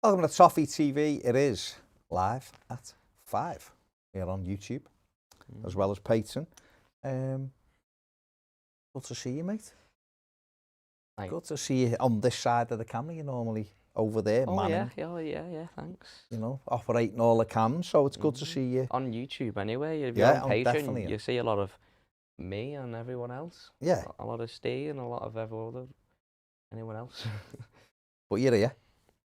Welcome to Toffee TV. It is live at 5 here on YouTube, as well as Patreon. Good to see you, mate. Hi. Good to see you on this side of the camera. You're normally over there, manning, yeah, thanks. you know, operating all the cams. So it's good to see you. On YouTube anyway, if Yeah, you're on definitely, Patreon, yeah. you see a lot of me and everyone else. Yeah. A lot of Steve and a lot of anyone else. But you're here.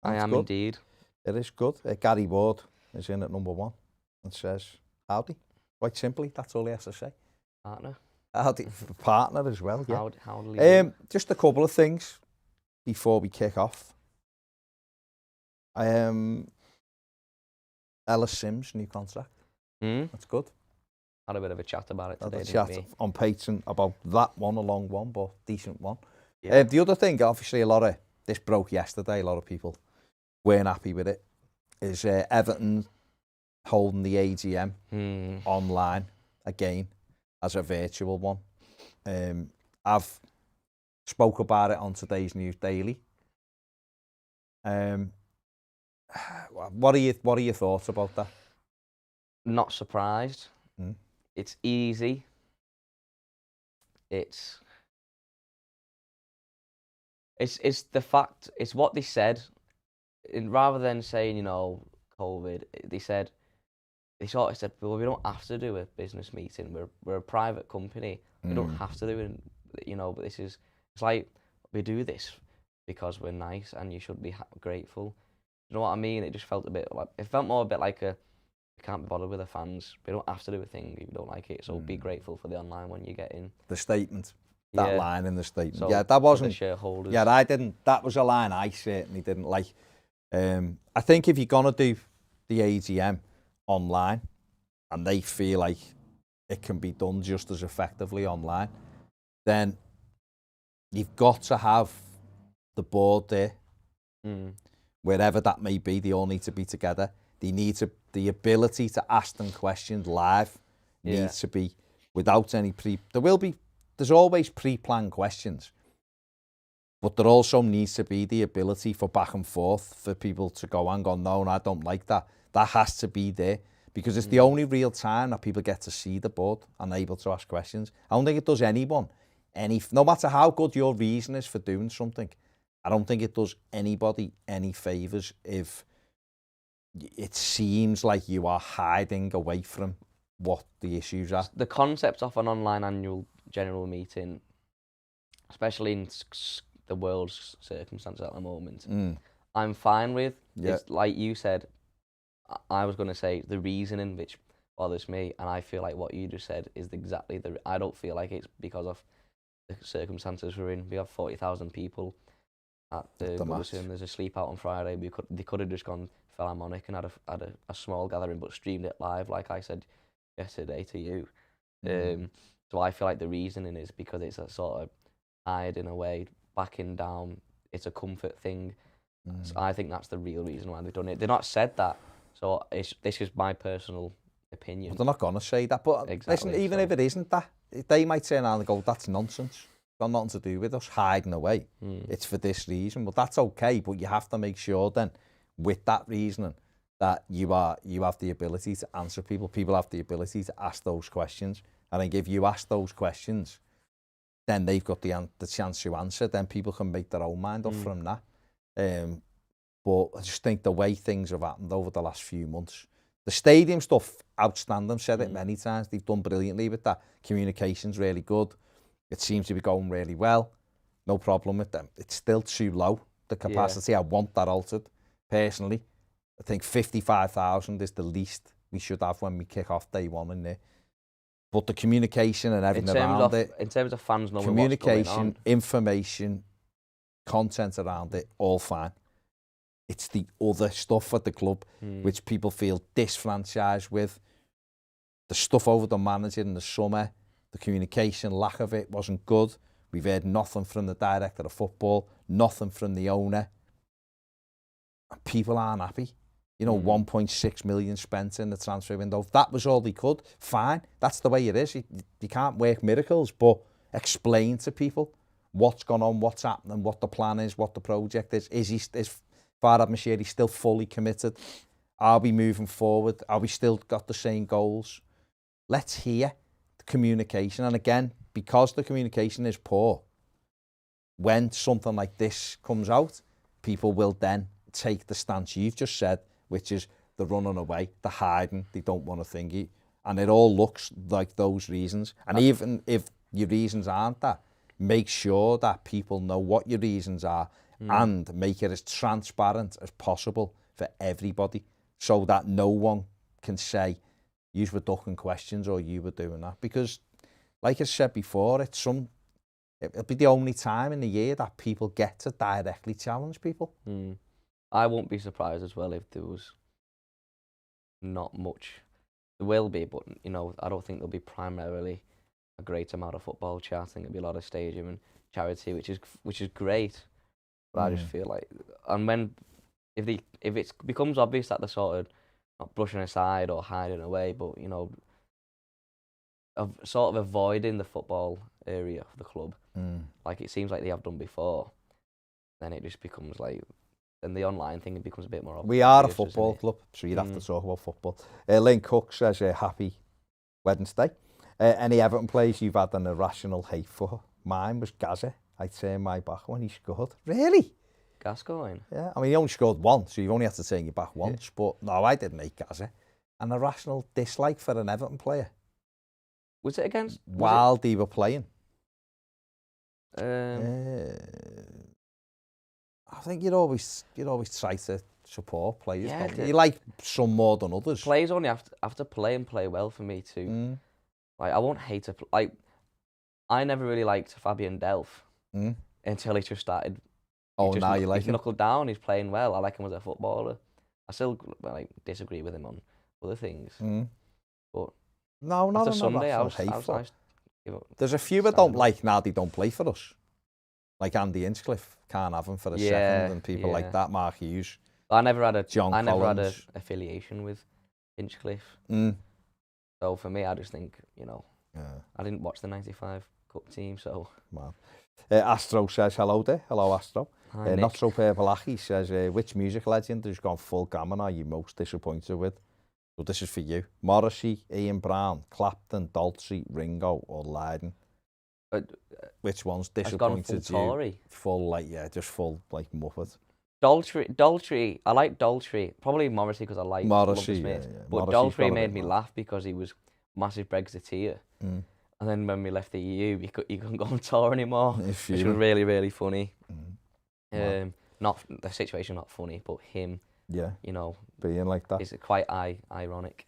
I am good. indeed. It is good. Gary Ward is in at number 1 and says, howdy. Quite simply, that's all he has to say. Partner. Howdy. Partner as well, yeah. Howdy. Just a couple of things before we kick off. Ellis Sims, new contract. That's good. Had a bit of a chat about it today, Had a chat on Patreon about that one, a long one, but decent one. Yeah. The other thing, obviously, this broke yesterday, a lot of people weren't happy with it, is Everton holding the AGM online again as a virtual one. I've spoke about it on today's News Daily. What are your thoughts about that? Not surprised. It's easy. It's the fact. It's what they said. Rather than saying, you know, COVID, they sort of said, well, we don't have to do a business meeting. We're a private company. We don't have to do it, you know. But it's like we do this because we're nice, and you should be grateful. You know what I mean? It just felt a bit like more a bit like we can't be bothered with the fans. We don't have to do a thing if you don't like it. So be grateful for the online one you get in. The statement. That line in the statement. So yeah, that wasn't. The shareholders. Yeah, I didn't. That was a line I certainly didn't like. I think if you're gonna do the AGM online, and they feel like it can be done just as effectively online, then you've got to have the board there, wherever that may be. They all need to be together. They need the ability to ask them questions live. Needs to be without any There's always pre-planned questions, but there also needs to be the ability for back and forth for people to go and go, no, I don't like that. That has to be there because it's the only real time that people get to see the board and able to ask questions. I don't think it does anyone, no matter how good your reason is for doing something, I don't think it does anybody any favours if it seems like you are hiding away from what the issues are. The concept of an online annual general meeting, especially in the world's circumstances at the moment, I'm fine with. Yeah. It's like you said, I was going to say the reasoning which bothers me, and I feel like what you just said is exactly I don't feel like it's because of the circumstances we're in. We have 40,000 people at the match. There's a sleep out on Friday. They could have just gone Philharmonic and had a small gathering, but streamed it live, like I said yesterday to you. So I feel like the reasoning is because it's a sort of hiding away, backing down. It's a comfort thing. So I think that's the real reason why they've done it. They've not said that, so this is my personal opinion. Well, they're not going to say that, but exactly, listen, even if it isn't that, they might turn around and go, that's nonsense. It's got nothing to do with us hiding away. It's for this reason. Well, that's okay, but you have to make sure then, with that reasoning, that you have the ability to answer people. People have the ability to ask those questions. I think if you ask those questions, then they've got the chance to answer. Then people can make their own mind up from that. But I just think the way things have happened over the last few months, the stadium stuff, outstanding. Said it many times. They've done brilliantly with that. Communication's really good. It seems to be going really well. No problem with them. It's still too low, the capacity. I want that altered, personally. I think 55,000 is the least we should have when we kick off day one in there. But the communication and everything around it. In terms of fans knowing communication, what's going on. information, content around it, all fine. It's the other stuff at the club which people feel disfranchised with. The stuff over the manager in the summer, the communication, lack of it wasn't good. We've heard nothing from the director of football, nothing from the owner. And people aren't happy. You know, 1.6 million spent in the transfer window. That was all they could. Fine. That's the way it is. You can't work miracles, but explain to people what's gone on, what's happening, what the plan is, what the project is. Farhad Moshiri still fully committed? Are we moving forward? Are we still got the same goals? Let's hear the communication. And again, because the communication is poor, when something like this comes out, people will then take the stance you've just said, which is they're running away, they're hiding, they don't want to thingy. And it all looks like those reasons. And even if your reasons aren't that, make sure that people know what your reasons are and make it as transparent as possible for everybody so that no one can say, you were ducking questions or you were doing that. Because, like I said before, it'll be the only time in the year that people get to directly challenge people. I won't be surprised as well if there was not much. There will be, but I don't think there'll be primarily a great amount of football chat. I think there'll be a lot of stadium and charity, which is great. But I just feel like, and if it becomes obvious that they're sort of not brushing aside or hiding away, but sort of avoiding the football area of the club, like it seems like they have done before, then it just becomes like, then the online thing becomes a bit more obvious. We are a football club, so you'd have to talk about football. Lynn Cook says, happy Wednesday. Any Everton players you've had an irrational hate for? Mine was Gaza. I turned my back when he scored. Really? Gascoigne? Yeah, I mean, he only scored once, so you've only had to turn your back once. Yeah. But no, I didn't hate Gaza. An irrational dislike for an Everton player. Was it against? While they were playing. I think you'd always try to support players. Yeah, you like some more than others. Players only have to play and play well for me too. Like I won't hate it. Like I never really liked Fabian Delph until he just started. Now you like him? He's knuckled down. He's playing well. I like him as a footballer. I still disagree with him on other things. But no, not after Sunday. I was There's a few I don't like now. They don't play for us. Like Andy Hinchcliffe, can't have him for a second, and people like that. Mark Hughes. I never had John never had Collins. a affiliation with Hinchcliffe. So for me, I just think I didn't watch the '95 Cup team, so. Man. Astro says hello there. Hello, Astro. Hi, Not so purple says, which music legend has gone full gammon are you most disappointed with? So this is for you. Morrissey, Ian Brown, Clapton, Daltrey, Ringo, or Lydon? Which one's disappointed full Tory. Full, just full, Muppet. Daltrey, I like Daltrey. Probably Morrissey because I like Morrissey, Smith. yeah. But Daltrey made me laugh because he was massive Brexiteer. And then when we left the EU, he couldn't go on tour anymore, which was really, really funny. Not the situation, not funny, but him. Yeah. Being like that. It's quite ironic.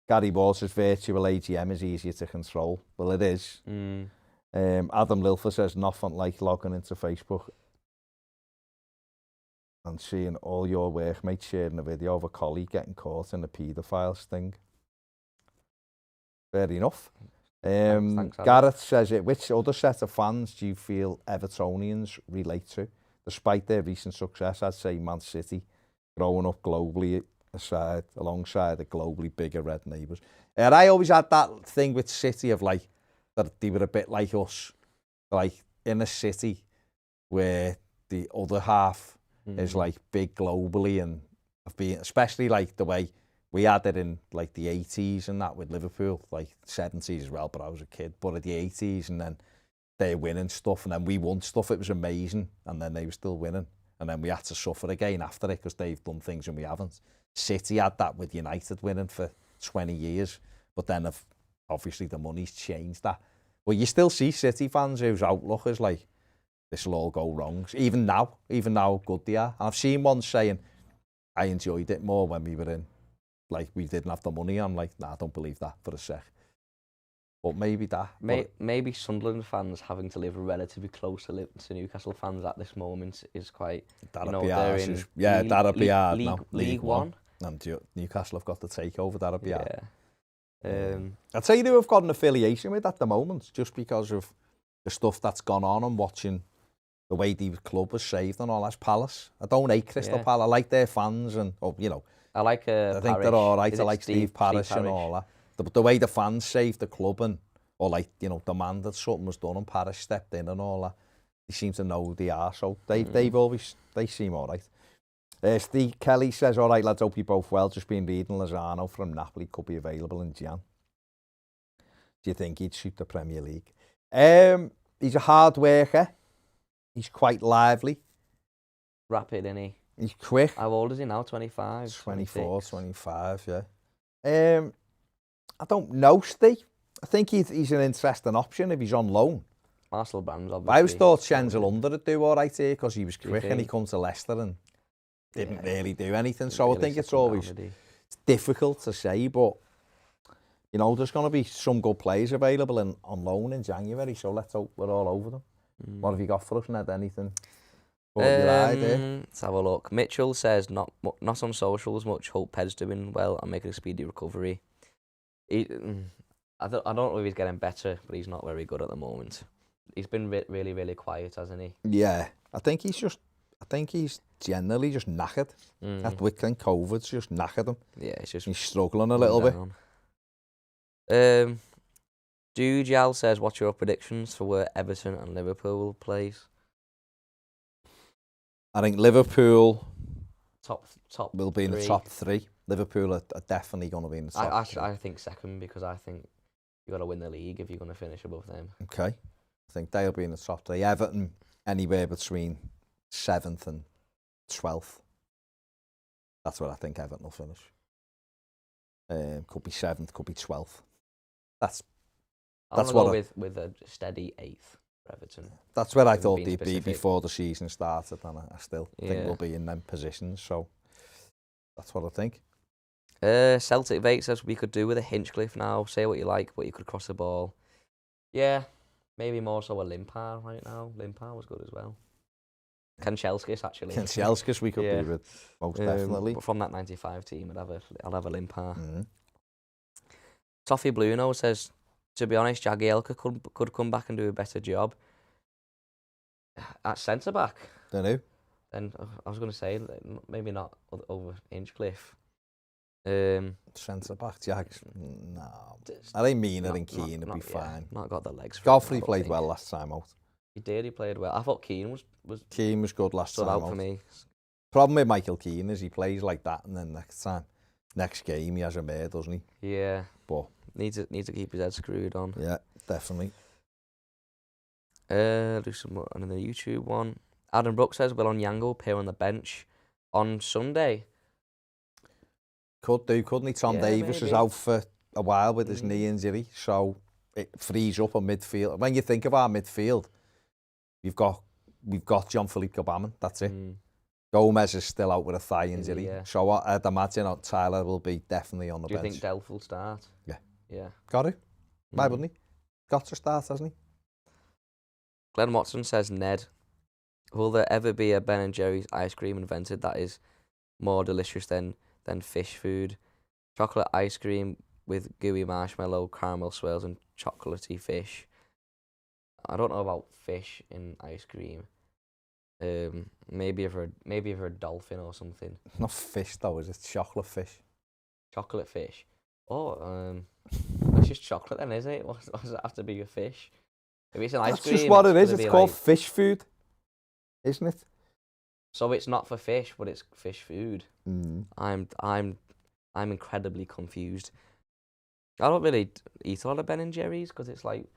Gary Ball says virtual AGM is easier to control. Well, it is. Adam Lilfer says nothing like logging into Facebook and seeing all your workmates sharing a video of a colleague getting caught in a paedophile sting. Fair enough. Thanks, Gareth says, which other set of fans do you feel Evertonians relate to? Despite their recent success, I'd say Man City, growing up globally alongside the globally bigger red neighbours. And I always had that thing with City of that they were a bit like us, in a city where the other half is big globally and of being, especially the way we had it in the 80s and that with Liverpool, 70s as well, but I was a kid, but at the 80s and then they're winning stuff and then we won stuff, it was amazing, and then they were still winning and then we had to suffer again after it because they've done things and we haven't. City had that with United winning for 20 years, but then obviously the money's changed that. But you still see City fans whose outlook is this will all go wrong, even now how good they are. And I've seen one saying, I enjoyed it more when we were in, we didn't have the money. I'm nah, I don't believe that for a sec. But maybe that. Maybe Sunderland fans having to live relatively close to Newcastle fans at this moment is quite. That'd be hard. That'd be hard now. League One. And Newcastle have got the takeover. That'd be hard. I'd say who have got an affiliation with at the moment, just because of the stuff that's gone on and watching the way the club was saved and all. That's Palace. I don't hate Crystal Palace. I like their fans and I like. I think they're all right. I like Steve Parish and all that. The way the fans saved the club and demanded something was done and Parish stepped in and all that. they seem to know who they are, so they seem all right. Steve Kelly says, all right, lads, hope you both well. Just been reading Lozano from Napoli could be available in Jan. Do you think he'd suit the Premier League? He's a hard worker. He's quite lively. Rapid, isn't he? He's quick. How old is he now? 25? 24, 26? 25, yeah. I don't know, Steve. I think he's an interesting option if he's on loan. Marcel Brands, obviously. I always thought Chenzel Under would do all right here because he was quick and he come to Leicester and didn't really do anything. So really I think it's always difficult to say, but you know, there's going to be some good players available on loan in January, so let's hope we're all over them. What have you got for us, Ned? Anything? Let's have a look. Mitchell says, not on socials much, hope Ped's doing well and making a speedy recovery. I don't know if he's getting better, but he's not very good at the moment. He's been really, really quiet, hasn't he? Yeah, I think he's generally just knackered. That weekend COVID's just knackered him. Yeah, he's struggling a little bit. Dujal says, what's your predictions for where Everton and Liverpool will place? I think Liverpool top will be in the top three. Liverpool are definitely going to be in the top three. I think second, because I think you've got to win the league if you're going to finish above them. Okay. I think they'll be in the top three. Everton, anywhere between 7th and 12th. That's where I think Everton will finish. Could be 7th, could be 12th. That's what with a steady 8th for Everton. That's where I thought they'd be before the season started, and I still think we'll be in them positions. So that's what I think. Celtic Vate says we could do with a Hinchcliffe now. Say what you like, but you could cross the ball. Yeah, maybe more so a Limpar right now. Limpar was good as well. Kanchelskis, actually. Kanchelskis we could be with, most definitely. But from that 95 team, I'll have a Limpar. Toffee Bluno says, to be honest, Jagielka could come back and do a better job. At centre-back? Don't know. Then I was going to say, maybe not over Hinchcliffe. Centre-back, Jags? No. I think Mina and Keane would be fine. Not got the legs for Godfrey played well last time out. He did, he played well. I thought Keane was good last time out. For me. Problem with Michael Keane is he plays like that, and then next game he has a mare, doesn't he? Yeah. But needs to keep his head screwed on. Yeah, definitely. Do some more on the YouTube one. Adam Brooks says, will Onyango appear on the bench on Sunday? Could do, couldn't he? Tom Davis is out for a while with his knee injury, so it frees up a midfield. When you think of our midfield, we've got Jean-Philippe Gbamin, that's it. Gomez is still out with a thigh injury, so I'd imagine Tyler will be definitely on the bench. Do you think Delph will start? Yeah. Got to. Why wouldn't he? Got to start, hasn't he? Glenn Watson says, Ned, will there ever be a Ben & Jerry's ice cream invented that is more delicious than fish food? Chocolate ice cream with gooey marshmallow, caramel swirls and chocolatey fish. I don't know about fish in ice cream. Maybe if a dolphin or something. Not fish though, is it? Chocolate fish. Chocolate fish. Oh, it's just chocolate then, is it? Why does it have to be a fish? If it's an ice cream, that's just what it is. It's called fish food, isn't it? So it's not for fish, but it's fish food. I'm incredibly confused. I don't really eat a lot of Ben & Jerry's because it's like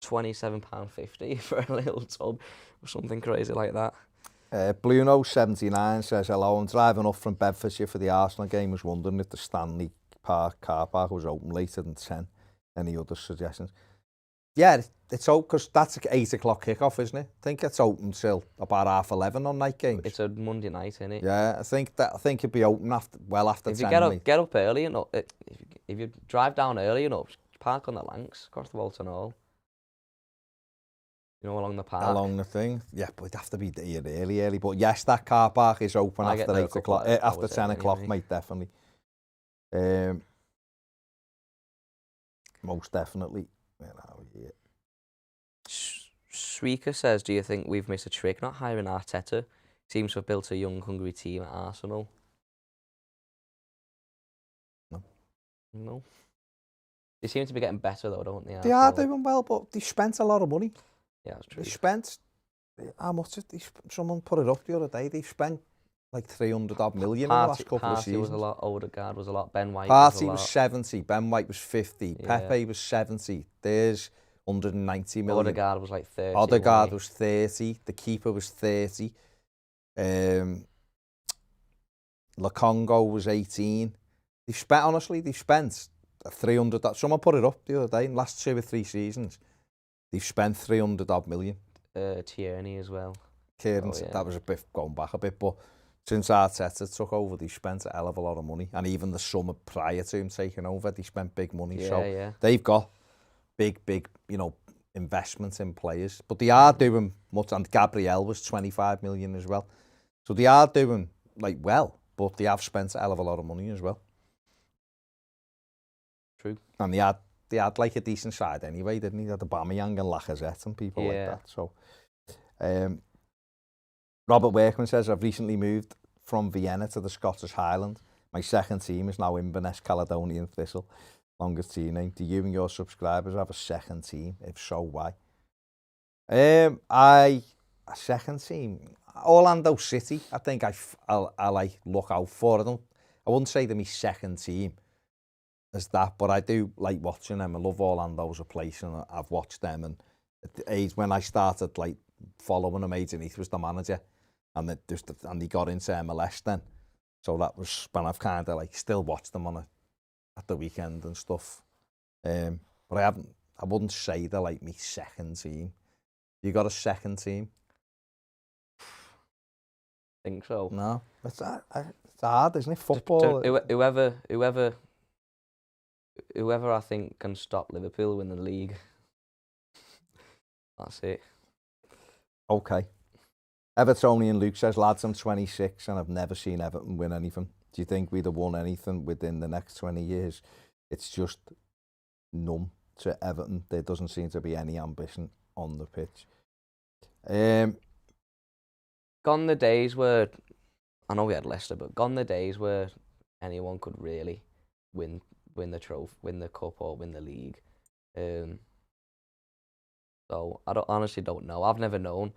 £27.50 for a little tub or something crazy like that. Blueno79 says, hello, I'm driving up from Bedfordshire for the Arsenal game. Was wondering if the Stanley Park car park was open later than 10. Any other suggestions? Yeah, it's open because that's an 8 o'clock kickoff, isn't it? I think it's open till about 11:30 on night games. It's a Monday night, isn't it? Yeah, I think it'd be open after 10. If you get up early enough, if you drive down early enough, park on the Lancs, across the Walton Hall. You know, along the park. Along the thing, yeah, but it'd have to be here early. But yes, that car park is open after 8 o'clock, after 10 o'clock, mate, definitely. Most definitely. Shrieker says, do you think we've missed a trick not hiring Arteta? Seems to have built a young, hungry team at Arsenal. No. They seem to be getting better though, don't they? They are doing well, but they've spent a lot of money. Yeah, that's true. They spent how much did someone put it up the other day? They've spent like 300 odd million in the last couple of seasons. Was a lot, Odegaard was a lot, Ben White Partey was a lot. 70, Ben White was 50, Pepe was 70, there's 190 million. Odegaard was like 30. Odegaard was 30, the keeper was 30, Lukongo was 18. They've spent 300, someone put it up the other day, in the last 2 or 3 seasons, they've spent 300 odd million. Tierney as well. That was a bit going back a bit, but since Arteta took over, they spent a hell of a lot of money, and even the summer prior to him taking over, they spent big money. They've got big, investments in players, but they are doing much. And Gabriel was 25 million as well, so they are doing well, but they have spent a hell of a lot of money as well. True. And they had like a decent side anyway, didn't he? They had Aubameyang and Lacazette and people like that. So, Robert Workman says, I've recently moved from Vienna to the Scottish Highland. My second team is now Inverness Caledonian Thistle. Longest team name. Do you and your subscribers have a second team? If so, why? A second team. Orlando City, I think I like look out for. I wouldn't say they're my second team as that, but I do like watching them. I love Orlando as a place, and I've watched them. And at the age when I started following them, Aidan Heath was the manager, and he got into MLS then. So that was when I've kind of still watched them at the weekend and stuff. But I wouldn't say they're like my second team. You got a second team? I think so. No, it's hard, isn't it? Football. Whoever I think can stop Liverpool win the league. That's it. Okay. Evertonian Luke says, lads, I'm 26 and I've never seen Everton win anything. Do you think we'd have won anything within the next 20 years? It's just numb to Everton. There doesn't seem to be any ambition on the pitch. Gone the days where, I know we had Leicester, but gone the days where anyone could really win the trophy, win the cup, or win the league. So I honestly don't know. I've never known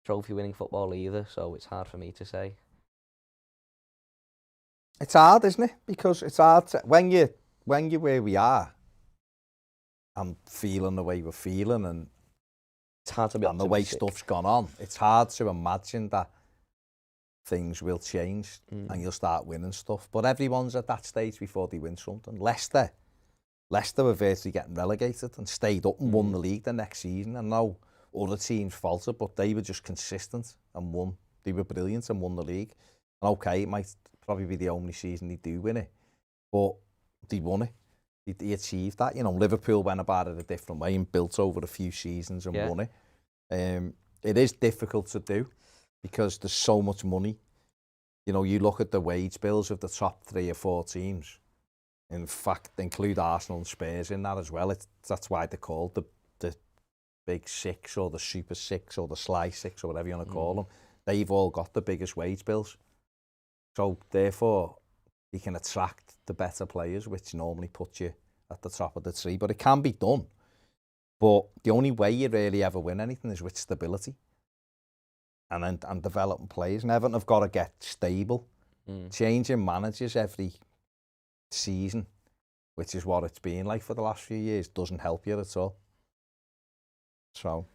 trophy winning football either, so it's hard for me to say. It's hard, isn't it? Because it's hard to, when you're where we are and feeling the way we're feeling, and it's hard to be and the way stuff's gone on, it's hard to imagine that things will change and you'll start winning stuff. But everyone's at that stage before they win something. Leicester were virtually getting relegated and stayed up and won the league the next season. And now other teams faltered, but they were just consistent and won. They were brilliant and won the league. And okay, it might probably be the only season they do win it, but they won it. They achieved that. Liverpool went about it a different way and built over a few seasons and won it. It is difficult to do because there's so much money. You look at the wage bills of the top 3 or 4 teams. In fact, include Arsenal and Spurs in that as well. That's why they're called the Big Six or the Super Six or the Sly Six or whatever you want to call them. They've all got the biggest wage bills. So therefore, you can attract the better players, which normally puts you at the top of the tree. But it can be done. But the only way you really ever win anything is with stability and developing players. And Everton have got to get stable. Changing managers every season, which is what it's been like for the last few years, doesn't help you at all. So,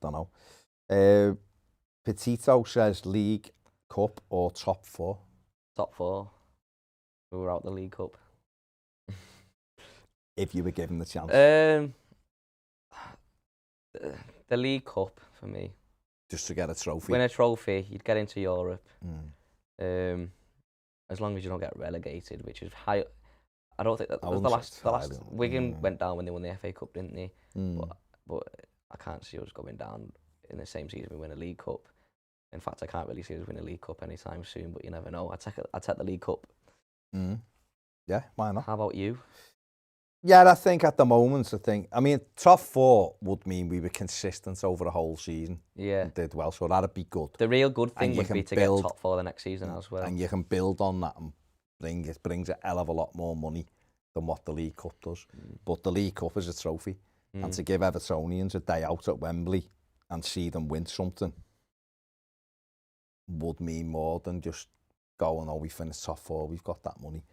don't know. Petito says League Cup or top 4? Top 4. We were out the League Cup. If you were given the chance. The League Cup for me. Just to get a trophy. Win a trophy, you'd get into Europe. As long as you don't get relegated, which is high. I don't think that was the last. Wigan went down when they won the FA Cup, didn't they? But I can't see us going down in the same season we win a League Cup. In fact, I can't really see us win a League Cup anytime soon. But you never know. I take the League Cup. Yeah, why not? How about you? Yeah, I think at the moment, top 4 would mean we were consistent over the whole season. Yeah. And did well, so that'd be good. The real good thing would be to get top 4 the next season as well. And you can build on that and brings a hell of a lot more money than what the League Cup does. But the League Cup is a trophy. And to give Evertonians a day out at Wembley and see them win something would mean more than just going, oh, we finished top 4, we've got that money.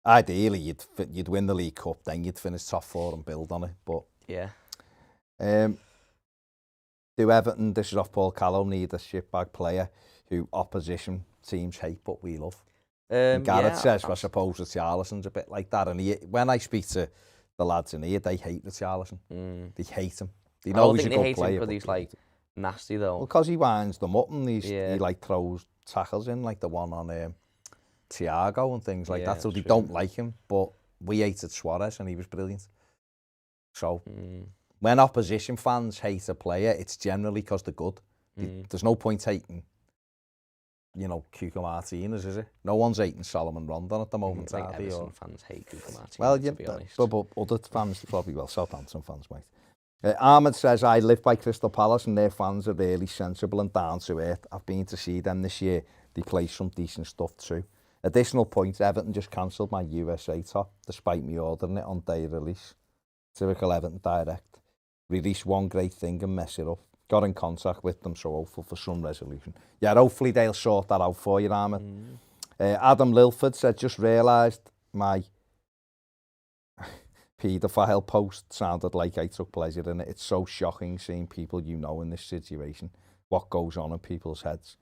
Ideally, you'd win the League Cup, then you'd finish top 4 and build on it. But yeah. Do Everton, this is off Paul Callow, need a shitbag player who opposition teams hate but we love? And Garrett says, I suppose Richarlison's a bit like that. And when I speak to the lads in here, they hate Richarlison. They hate him. They know he's a good player. Him because he's like nasty though. Well, because he winds them up and he like throws tackles in, like the one on Thiago and things like that. So they don't like him. But we hated Suarez and he was brilliant. So when opposition fans hate a player, it's generally because they're good. There's no point hating, Cuco Martinez, is it? No one's hating Solomon Rondon at the moment, I think Everton fans hate Cuco Martinez, well, to be honest. But other fans probably will. Southampton fans might. Ahmed says, I live by Crystal Palace and their fans are really sensible and down to earth. I've been to see them this year. They play some decent stuff too. Additional point, Everton just cancelled my USA top, despite me ordering it on day of release. Typical Everton direct. Release one great thing and mess it up. Got in contact with them, so hopeful for some resolution. Yeah, hopefully they'll sort that out for you, Ahmed. Adam Lilford said, just realised my paedophile post sounded like I took pleasure in it. It's so shocking seeing people in this situation. What goes on in people's heads?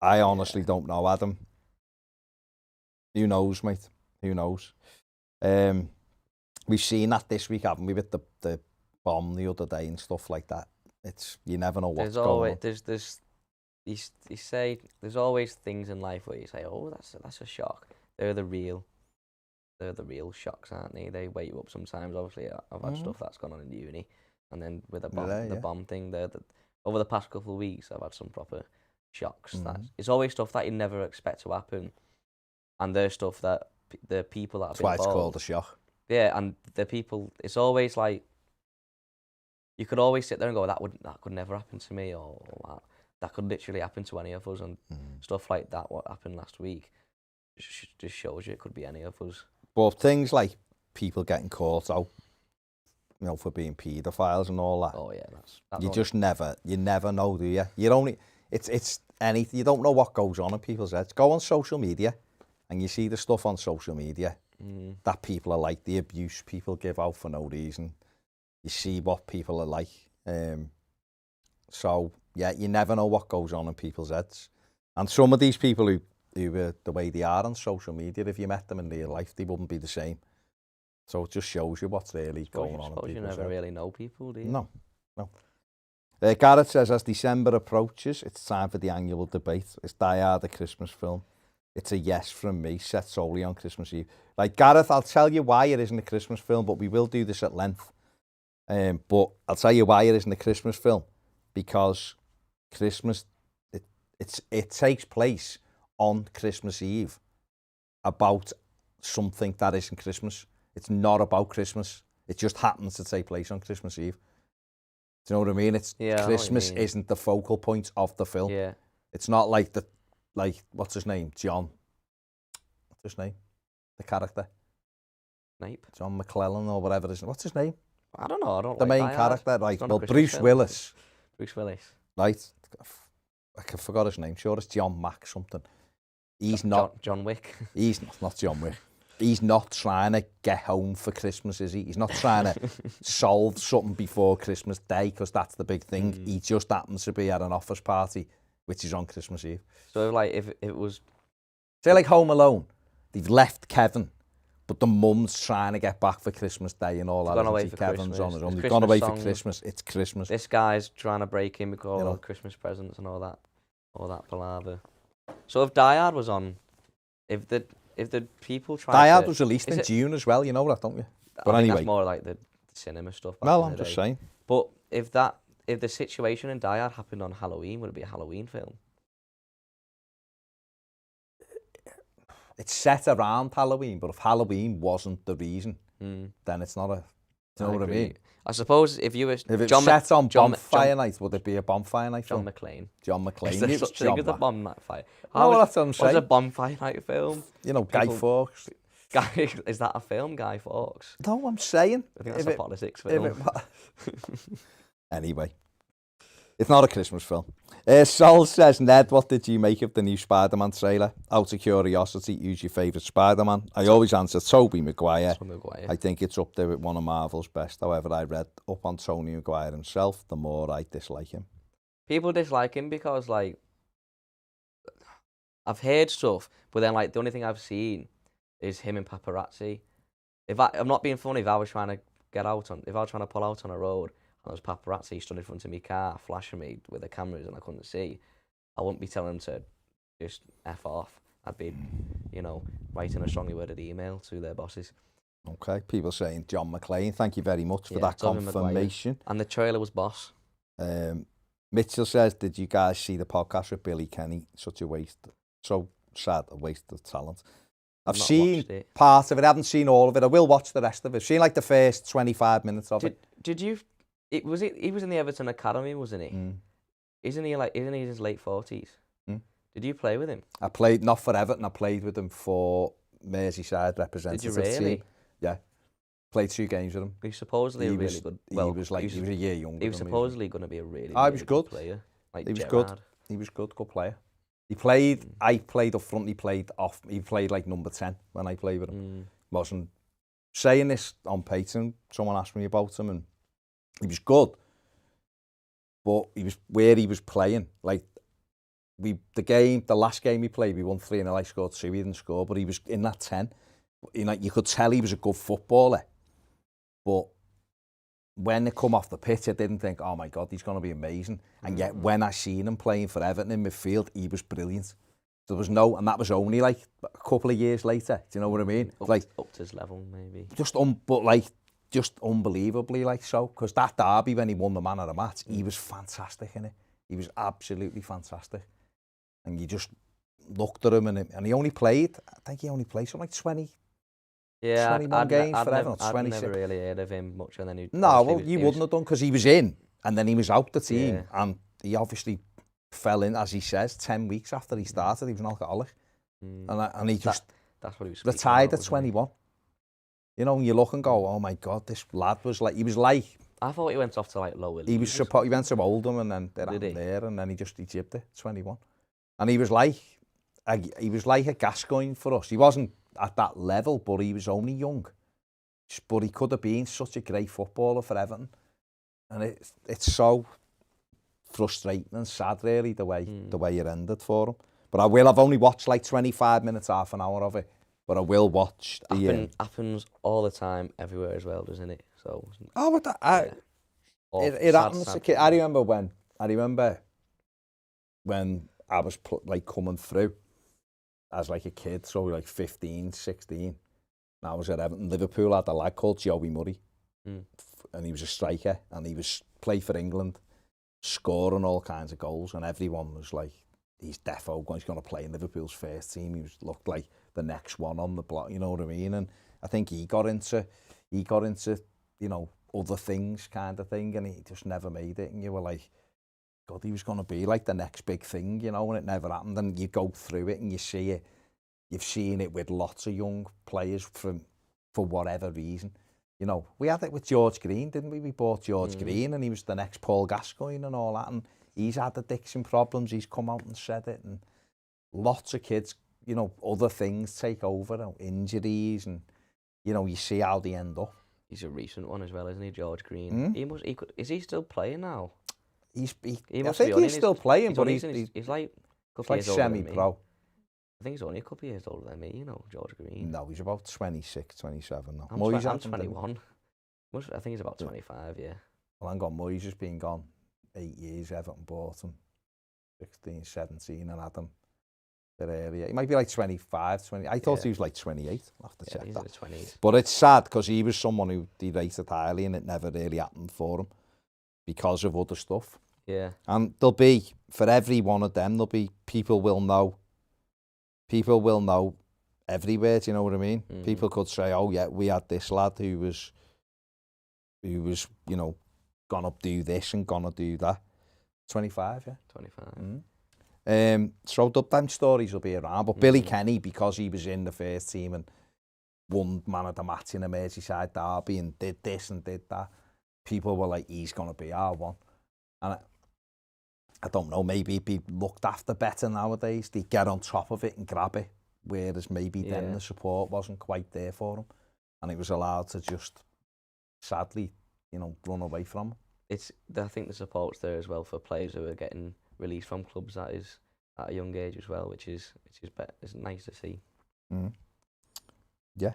I honestly don't know, Adam. Who knows, mate? Who knows? We've seen that this week, haven't we, with the bomb the other day and stuff like that. You never know what's going on. You say there's always things in life where you say, oh, that's a shock. They're the real shocks, aren't they? They wake you up sometimes. Obviously, I've had stuff that's gone on in uni, and then with the bomb thing, over the past couple of weeks, I've had some proper shocks. It's always stuff that you never expect to happen, and there's stuff that the people that have been involved. That's why it's called a shock. Yeah, and the people, it's always like, you could always sit there and go, that could never happen to me, or that could literally happen to any of us, and stuff like that, what happened last week, just shows you it could be any of us. But things like people getting caught out, for being paedophiles and all that. Oh yeah, you never know, do you? It's anything, you don't know what goes on in people's heads. Go on social media, and you see the stuff on social media that people are like, the abuse people give out for no reason. You see what people are like. So, yeah, you never know what goes on in people's heads. And some of these people who are the way they are on social media, if you met them in real life, they wouldn't be the same. So it just shows you what's really going on in people's heads. You never really know people, do you? No. Garrett says, as December approaches, it's time for the annual debate. Is Die Hard a Christmas film? It's a yes from me, set solely on Christmas Eve. Like, Gareth, I'll tell you why it isn't a Christmas film, but we will do this at length. But I'll tell you why it isn't a Christmas film. Because Christmas, it takes place on Christmas Eve about something that isn't Christmas. It's not about Christmas. It just happens to take place on Christmas Eve. Do you know what I mean? Christmas isn't the focal point of the film. Yeah. It's not like what's his name? John. What's his name? The character. Snape. John McClellan or whatever it is. What's his name? I don't know. The main character, right? Well, Bruce Willis. Bruce Willis. Right. I forgot his name. Sure, it's John Mack something. He's not John Wick. He's not John Wick. He's not trying to get home for Christmas, is he? He's not trying to solve something before Christmas Day, because that's the big thing. He just happens to be at an office party, which is on Christmas Eve. So, like, if it was... Say, like Home Alone. They've left Kevin, but the mum's trying to get back for Christmas Day and all that. Gone away for Kevin's Christmas. on his own. They've gone away for Christmas. It's Christmas. This guy's trying to break in with all the Christmas presents and all that palaver. So if Die Hard was on, if the people try Die Hard was released in June as well, you know that, don't you? But anyway, that's more like the cinema stuff. Well, I'm just saying. But if the situation in Die Hard happened on Halloween, would it be a Halloween film? It's set around Halloween, but if Halloween wasn't the reason, then it's not a... Do you know what I mean? I suppose if it's set on Bonfire Night, would it be a Bonfire Night film? John McClane. Is there such thing as a bonfire? No, that's what I'm saying. What's a Bonfire Night film? Guy Fawkes. Is that a film, Guy Fawkes? No, I'm saying. I think that's a politics film. Anyway. It's not a Christmas film. Sol says, Ned, what did you make of the new Spider-Man trailer? Out of curiosity, who's your favourite Spider-Man? I always answer Tobey Maguire. I think it's up there with one of Marvel's best. However, I read up on Tobey Maguire himself, the more I dislike him. People dislike him because, like, I've heard stuff, but then, like, the only thing I've seen is him and paparazzi. I'm not being funny, if I was trying to pull out on a road, and there was paparazzi stood in front of my car, flashing me with the cameras and I couldn't see, I wouldn't be telling them to just F off. I'd be, writing a strongly worded email to their bosses. Okay, people saying John McClane, thank you very much for that confirmation. And the trailer was boss. Mitchell says, did you guys see the podcast with Billy Kenny? Such a waste, so sad, a waste of talent. I've seen part of it, I haven't seen all of it. I will watch the rest of it. I've seen like the first 25 minutes of it. Did you... He was in the Everton Academy, wasn't he? Mm. Isn't he in his late 40s? Mm. Did you play with him? I played, not for Everton, I played with him for Merseyside representative team. Did you really? Yeah. Played 2 games with him. He was supposedly a really good... Well, he was a year younger. He was supposedly going to be a really good player. Like he was Gerrard. good. He was good player. He played, I played up front, he played like number 10 when I played with him. Wasn't saying this on Patreon, someone asked me about him and he was good, but he was where he was playing. Like the last game we played, we won 3-0. I scored 2. He didn't score, but he was in that 10. You could tell he was a good footballer. But when they come off the pitch, I didn't think, oh my God, he's going to be amazing. And yet, when I seen him playing for Everton in midfield, he was brilliant. There was and that was only like a couple of years later. Do you know what I mean? Up to his level, maybe. Just unbelievably so, because that derby when he won the man of the match, he was fantastic in it. He was absolutely fantastic. And you just looked at him and he only played, something like 21 games for Everton. I'd never really heard of him much. And then you wouldn't have done, because he was in and then he was out the team. And he obviously fell in, as he says, 10 weeks after he started. He was an alcoholic. And he just that's what he was retired at 21. And you look and go, oh my God, this lad was like, I thought he went off to like lower leagues. He went to Oldham and then there, and then he jibbed it, 21. And he was like a Gascoigne for us. He wasn't at that level, but he was only young. But he could have been such a great footballer for Everton. And it's so frustrating and sad, really, the way it ended for him. But I've only watched like 25 minutes, half an hour of it. But I will watch the... Happens all the time, everywhere as well, doesn't it? So. Oh, but it happens. I remember when I was coming through as like a kid, so like 15, 16. And I was at Everton. Liverpool had a lad called Joey Murray, and he was a striker, and he was played for England, scoring all kinds of goals, and everyone was like, he's defo, he's going to play in Liverpool's first team. He looked like the next one on the block, you know what I mean? And I think he got into other things kind of thing, and he just never made it. And you were like, God, he was going to be like the next big thing, and it never happened. And you go through it and you see it. You've seen it with lots of young players for whatever reason. We had it with George Green, didn't we? We bought George Green, and he was the next Paul Gascoigne and all that. And he's had addiction problems. He's come out and said it. And lots of kids, other things take over, injuries, and, you see how they end up. He's a recent one as well, isn't he, George Green? Is he still playing now? I think he's still playing, but he's like semi-pro. I think he's only a couple of years older than me, George Green. No, he's about 26, 27 now. I'm 21. I think he's about 25, yeah. Well, hang on, Moyes has been gone 8 years. Everton bought him 16, 17, and had him earlier. He might be like 25, 20. I thought he was like 28. I'll have to check he's that. In his 20s. But it's sad, because he was someone who they rated highly, and it never really happened for him because of other stuff. Yeah. And there'll be, for every one of them, people will know everywhere, do you know what I mean? People could say, oh yeah, we had this lad who was gonna do this and gonna do that. 25, yeah. 25. So them stories will be around. But Billy Kenny, because he was in the first team and won man of the match in a Merseyside derby and did this and did that, people were like, he's gonna be our one. And I don't know, maybe it'd be looked after better nowadays. They get on top of it and grab it, whereas maybe then the support wasn't quite there for them, and it was allowed to just, sadly, you know, run away from it. I think the support's there as well for players who are getting released from clubs at a young age as well, which is it's nice to see. Mm. Yeah.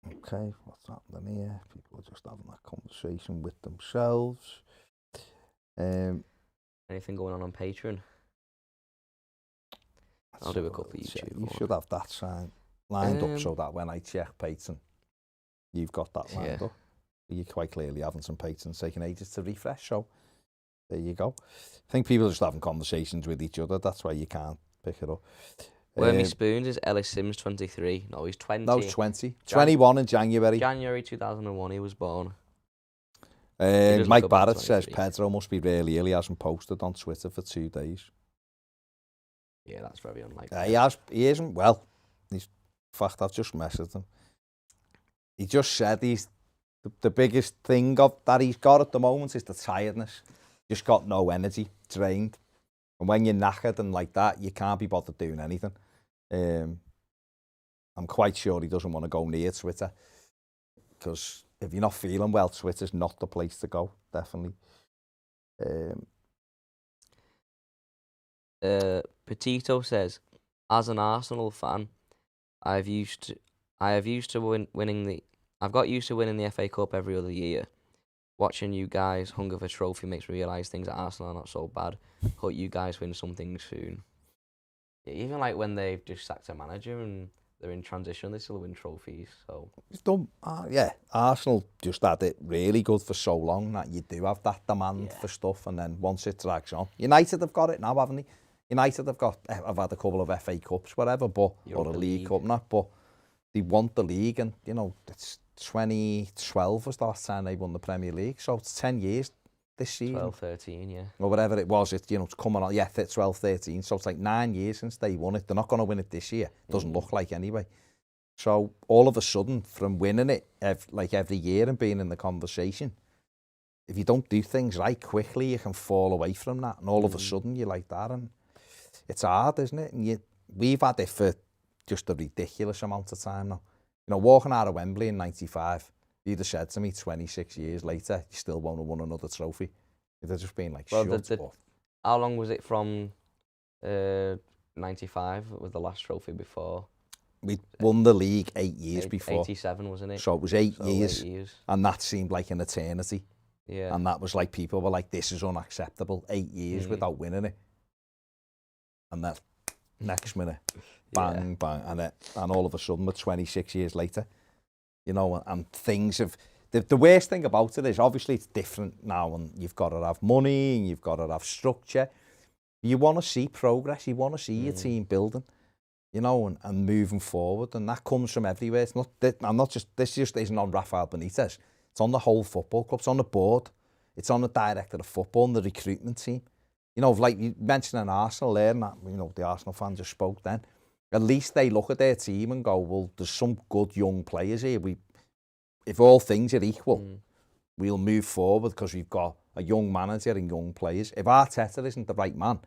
Okay, what's happening here? People are just having that conversation with themselves. Anything going on Patreon? I'll do a couple of YouTube. You should have that lined up so that when I check Patreon, you've got that lined up. You quite clearly haven't, some patrons taking ages to refresh, so there you go. I think people are just having conversations with each other, that's why you can't pick it up. Where me spoons is Ellis Sims 23. No, he's 20. No, he's 20. 21 in January. January 2001 he was born. Mike Barrett says Pedro must be really ill. He hasn't posted on Twitter for 2 days. Yeah, that's very unlikely. He isn't well. In fact, I've just messaged him. He just said he's the biggest thing that he's got at the moment is the tiredness. Just got no energy, drained. And when you're knackered and like that, you can't be bothered doing anything. I'm quite sure he doesn't want to go near Twitter, because if you're not feeling well, Twitter's not the place to go, definitely. Petito says, as an Arsenal fan, I've got used to winning the FA Cup every other year. Watching you guys hunger for trophy makes me realise things at Arsenal are not so bad. Hope you guys win something soon. Yeah, even like when they've just sacked a manager and they're in transition, they still win trophies. So it's done. Yeah, Arsenal just had it really good for so long that you do have that demand for stuff, and then once it drags on, United have got it now, haven't they? United have had a couple of FA Cups, whatever, or a League Cup, but they want the league, and you know it's 2012 was the last time they won the Premier League, so it's 10 years this season. 12, 13, yeah. Or whatever it was, it's coming on, 12, 13, so it's like 9 years since they won it. They're not going to win it this year. Doesn't look like anyway. So all of a sudden, from winning it every year and being in the conversation, if you don't do things right quickly, you can fall away from that, and all of a sudden you're like that, and it's hard, isn't it? And we've had it for just a ridiculous amount of time now. You know, walking out of Wembley in 95, you'd have said to me 26 years later, you still won't have won another trophy. It'd have just been like, shut up. How long was it from 95 was the last trophy before? We won the league 8 years before. 87, wasn't it? So it was 8 years, and that seemed like an eternity. Yeah. And that was like, people were like, this is unacceptable. 8 years without winning it. And that next minute, bang, bang, and all of a sudden we're 26 years later, you know, and things have, the worst thing about it is obviously it's different now, and you've got to have money and you've got to have structure. You want to see progress, you want to see your team building, you know, and moving forward, and that comes from everywhere. It's not, this just isn't on Rafael Benitez, it's on the whole football club, it's on the board, it's on the director of football and the recruitment team. You know, like you mentioned in Arsenal there, and that, you know, the Arsenal fans just spoke then. At least they look at their team and go, well, there's some good young players here. If all things are equal, we'll move forward because we've got a young manager and young players. If Arteta isn't the right man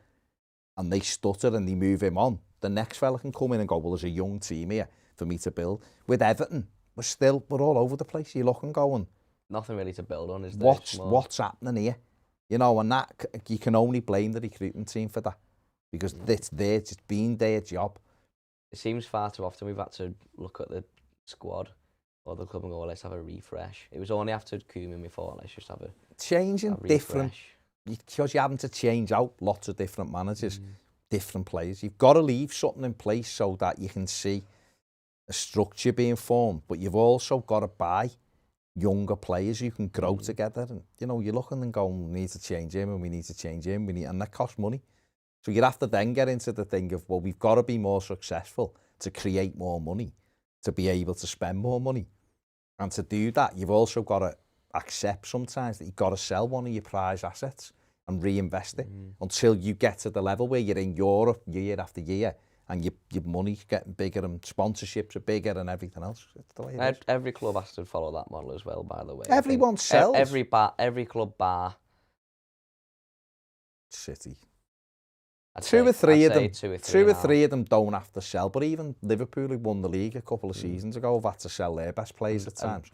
and they stutter and they move him on, the next fella can come in and go, well, there's a young team here for me to build. With Everton, we're all over the place. You look and go, and nothing really to build on, is there? What's happening here? You know, and that you can only blame the recruitment team for that, because it's been their job. It seems far too often we've had to look at the squad or the club and go, well, let's have a refresh. It was only after Koeman before, let's just have a changing different, because you're having to change out lots of different managers, different players. You've got to leave something in place so that you can see a structure being formed, but you've also got to buy younger players who can grow together, and you know, you're looking and going, we need to change him and we need to change him, and that costs money. So you'd have to then get into the thing of, well, we've got to be more successful to create more money, to be able to spend more money. And to do that, you've also got to accept sometimes that you've got to sell one of your prize assets and reinvest it until you get to the level where you're in Europe year after year and your money's getting bigger and sponsorships are bigger and everything else. It's the way it is. Every club has to follow that model as well, by the way. Everyone sells. Every club bar. City. I'd Two or say three now. of them don't have to sell, but even Liverpool, who won the league a couple of seasons ago, have had to sell their best players at times.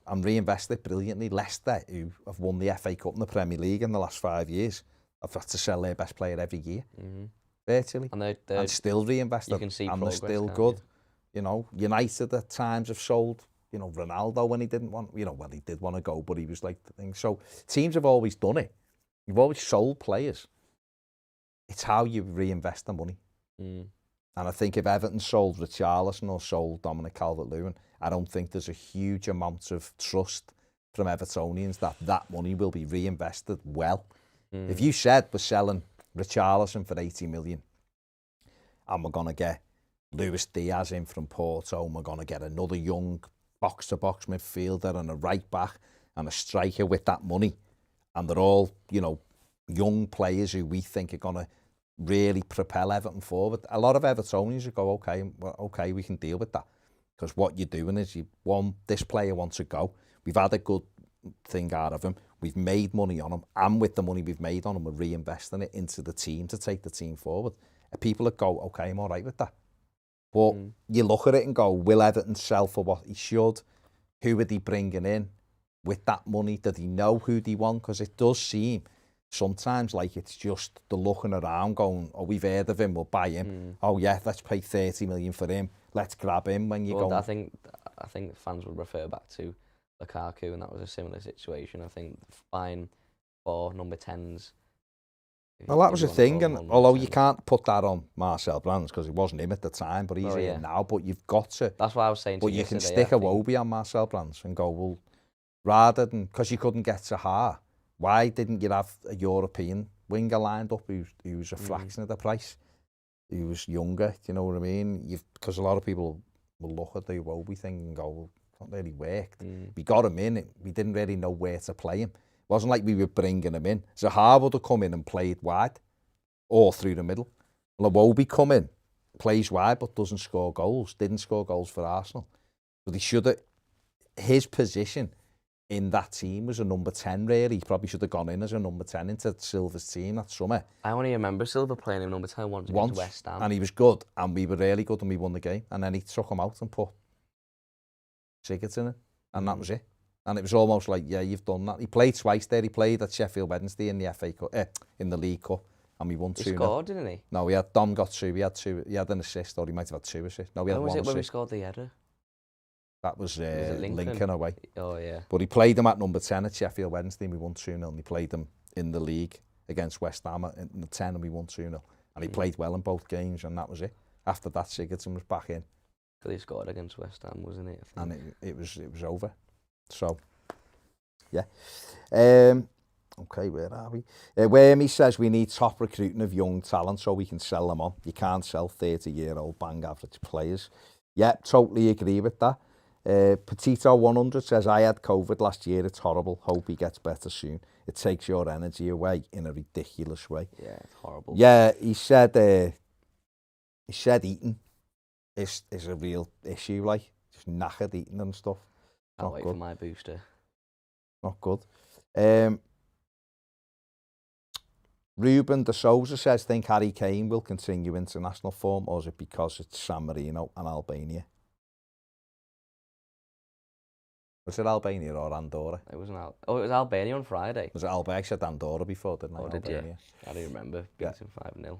And reinvested brilliantly. Leicester, who have won the FA Cup and the Premier League in the last 5 years, have had to sell their best player every year, virtually. And still reinvested. You can see and progress, they're still can't good. you? You know, United at times have sold, you know, Ronaldo when he didn't want, you know, well, he did want to go, but he was like the thing. So teams have always done it. You've always sold players. It's how you reinvest the money. And I think if Everton sold Richarlison or sold Dominic Calvert-Lewin, I don't think there's a huge amount of trust from Evertonians that money will be reinvested well. If you said we're selling Richarlison for 80 million and we're going to get Luis Diaz in from Porto and we're going to get another young box-to-box midfielder and a right-back and a striker with that money, and they're all, you know, young players who we think are going to really propel Everton forward. A lot of Evertonians would go, okay, we can deal with that. Because what you're doing is this player wants to go. We've had a good thing out of him. We've made money on him. And with the money we've made on him, we're reinvesting it into the team to take the team forward. And people that go, okay, I'm all right with that. But you look at it and go, will Everton sell for what he should? Who would he bringing in with that money? Did he know who they want? Because it does seem sometimes like it's just the looking around going, oh, we've heard of him, we'll buy him. Oh yeah, let's pay 30 million for him. Let's grab him when you go. I think fans would refer back to Lukaku, and that was a similar situation. I think buying 4 number 10s. Well, that was the thing, and although you can't put that on Marcel Brands because it wasn't him at the time, but he's here now. But you've got to. That's what I was saying. But you can stick a Wobie on Marcel Brands and go, well, rather than, because you couldn't get Zaha, why didn't you have a European winger lined up who was a fraction of the price, who was younger? Do you know what I mean? Because a lot of people will look at the Wobie thing and go, well, it not really worked. We got him in, we didn't really know where to play him. It wasn't like we were bringing him in. Zaha would have come in and played wide or through the middle. Wobie come in, plays wide but doesn't score goals, didn't score goals for Arsenal. But he should have, his position in that team was a number 10, really. He probably should have gone in as a number 10 into Silva's team that summer. I only remember Silva playing him number 10 once against West Ham. And he was good, and we were really good, and we won the game. And then he took him out and put Sigurdsson in it, and that was it. And it was almost like, yeah, you've done that. He played twice there. He played at Sheffield Wednesday in the FA Cup, in the League Cup, and we won 2-0. He scored, didn't he? No, Dom got 2. He had an assist, or he might have had 2 assists. No, he had 1 assist. Was it when we scored the header? That was Lincoln away. Oh, yeah. But he played him at number 10 at Sheffield Wednesday, and we won 2-0. And he played him in the league against West Ham in the 10, and we won 2-0. And he played well in both games, and that was it. After that, Sigurdsson was back in. Because he scored against West Ham, wasn't it? And it was over. So, yeah. Okay, where are we? Wormy says we need top recruiting of young talent so we can sell them on. You can't sell 30-year-old bang average players. Yeah, totally agree with that. Petito 100 says, I had COVID last year, it's horrible, hope he gets better soon. It takes your energy away in a ridiculous way. Yeah, it's horrible. Yeah, he said eating is a real issue, like, just knackered eating and stuff. Can't wait for my booster. Not good. Ruben de Souza says, think Harry Kane will continue international form, or is it because it's San Marino and Albania? Was it Albania or Andorra? It was it was Albania on Friday. Was it Albania? I said Andorra before, didn't I? Oh, did you? I do remember beating 5-0.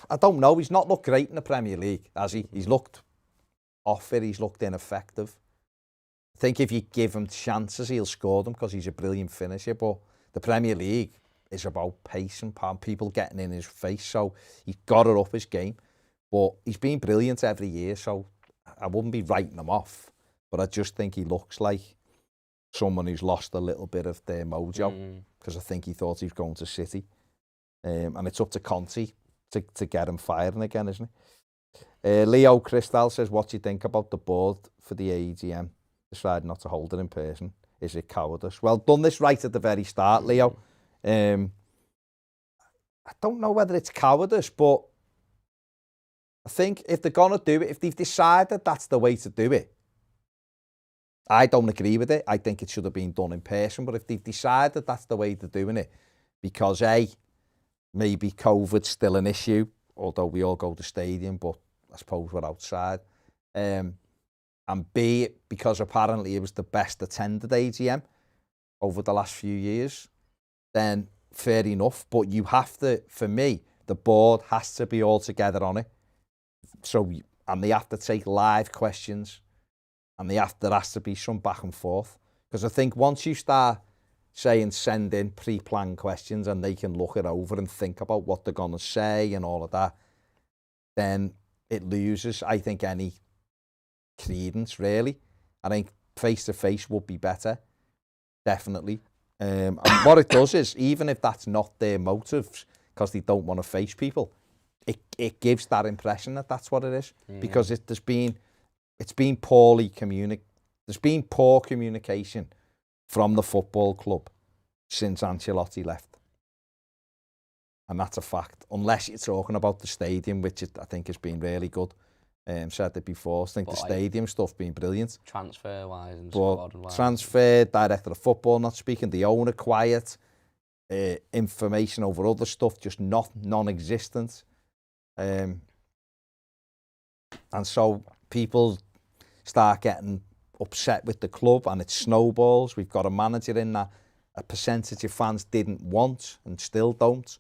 I don't know. He's not looked great in the Premier League, has he? He's looked off it. He's looked ineffective. I think if you give him chances, he'll score them because he's a brilliant finisher. But the Premier League is about pace and people getting in his face. So he's got to up his game. But he's been brilliant every year, so I wouldn't be writing him off. But I just think he looks like someone who's lost a little bit of their mojo because I think he thought he was going to City. And it's up to Conte to get him firing again, isn't it? Leo Cristal says, what do you think about the board for the AGM? Decided not to hold it in person. Is it cowardice? Well, done this right at the very start, Leo. I don't know whether it's cowardice, but I think if they're going to do it, if they've decided that's the way to do it, I don't agree with it. I think it should have been done in person. But if they've decided that's the way they're doing it, because A, maybe COVID's still an issue, although we all go to stadium, but I suppose we're outside. And B, because apparently it was the best attended AGM over the last few years, then fair enough. But you have to, for me, the board has to be all together on it. So, and they have to take live questions, and there has to be some back and forth. Because I think once you start saying send in pre-planned questions and they can look it over and think about what they're going to say and all of that, then it loses, I think, any credence, really. I think face-to-face would be better, definitely. And what it does is, even if that's not their motives, because they don't want to face people, it gives that impression that that's what it is. Because it's been poorly communicated. There's been poor communication from the football club since Ancelotti left. And that's a fact. Unless you're talking about the stadium, which I think has been really good. Said it before. I think the stadium stuff been brilliant. Transfer-wise and squad-wise. Transfer, director of football not speaking, the owner quiet, information over other stuff just non-existent. And so people start getting upset with the club and it snowballs. We've got a manager in that a percentage of fans didn't want and still don't.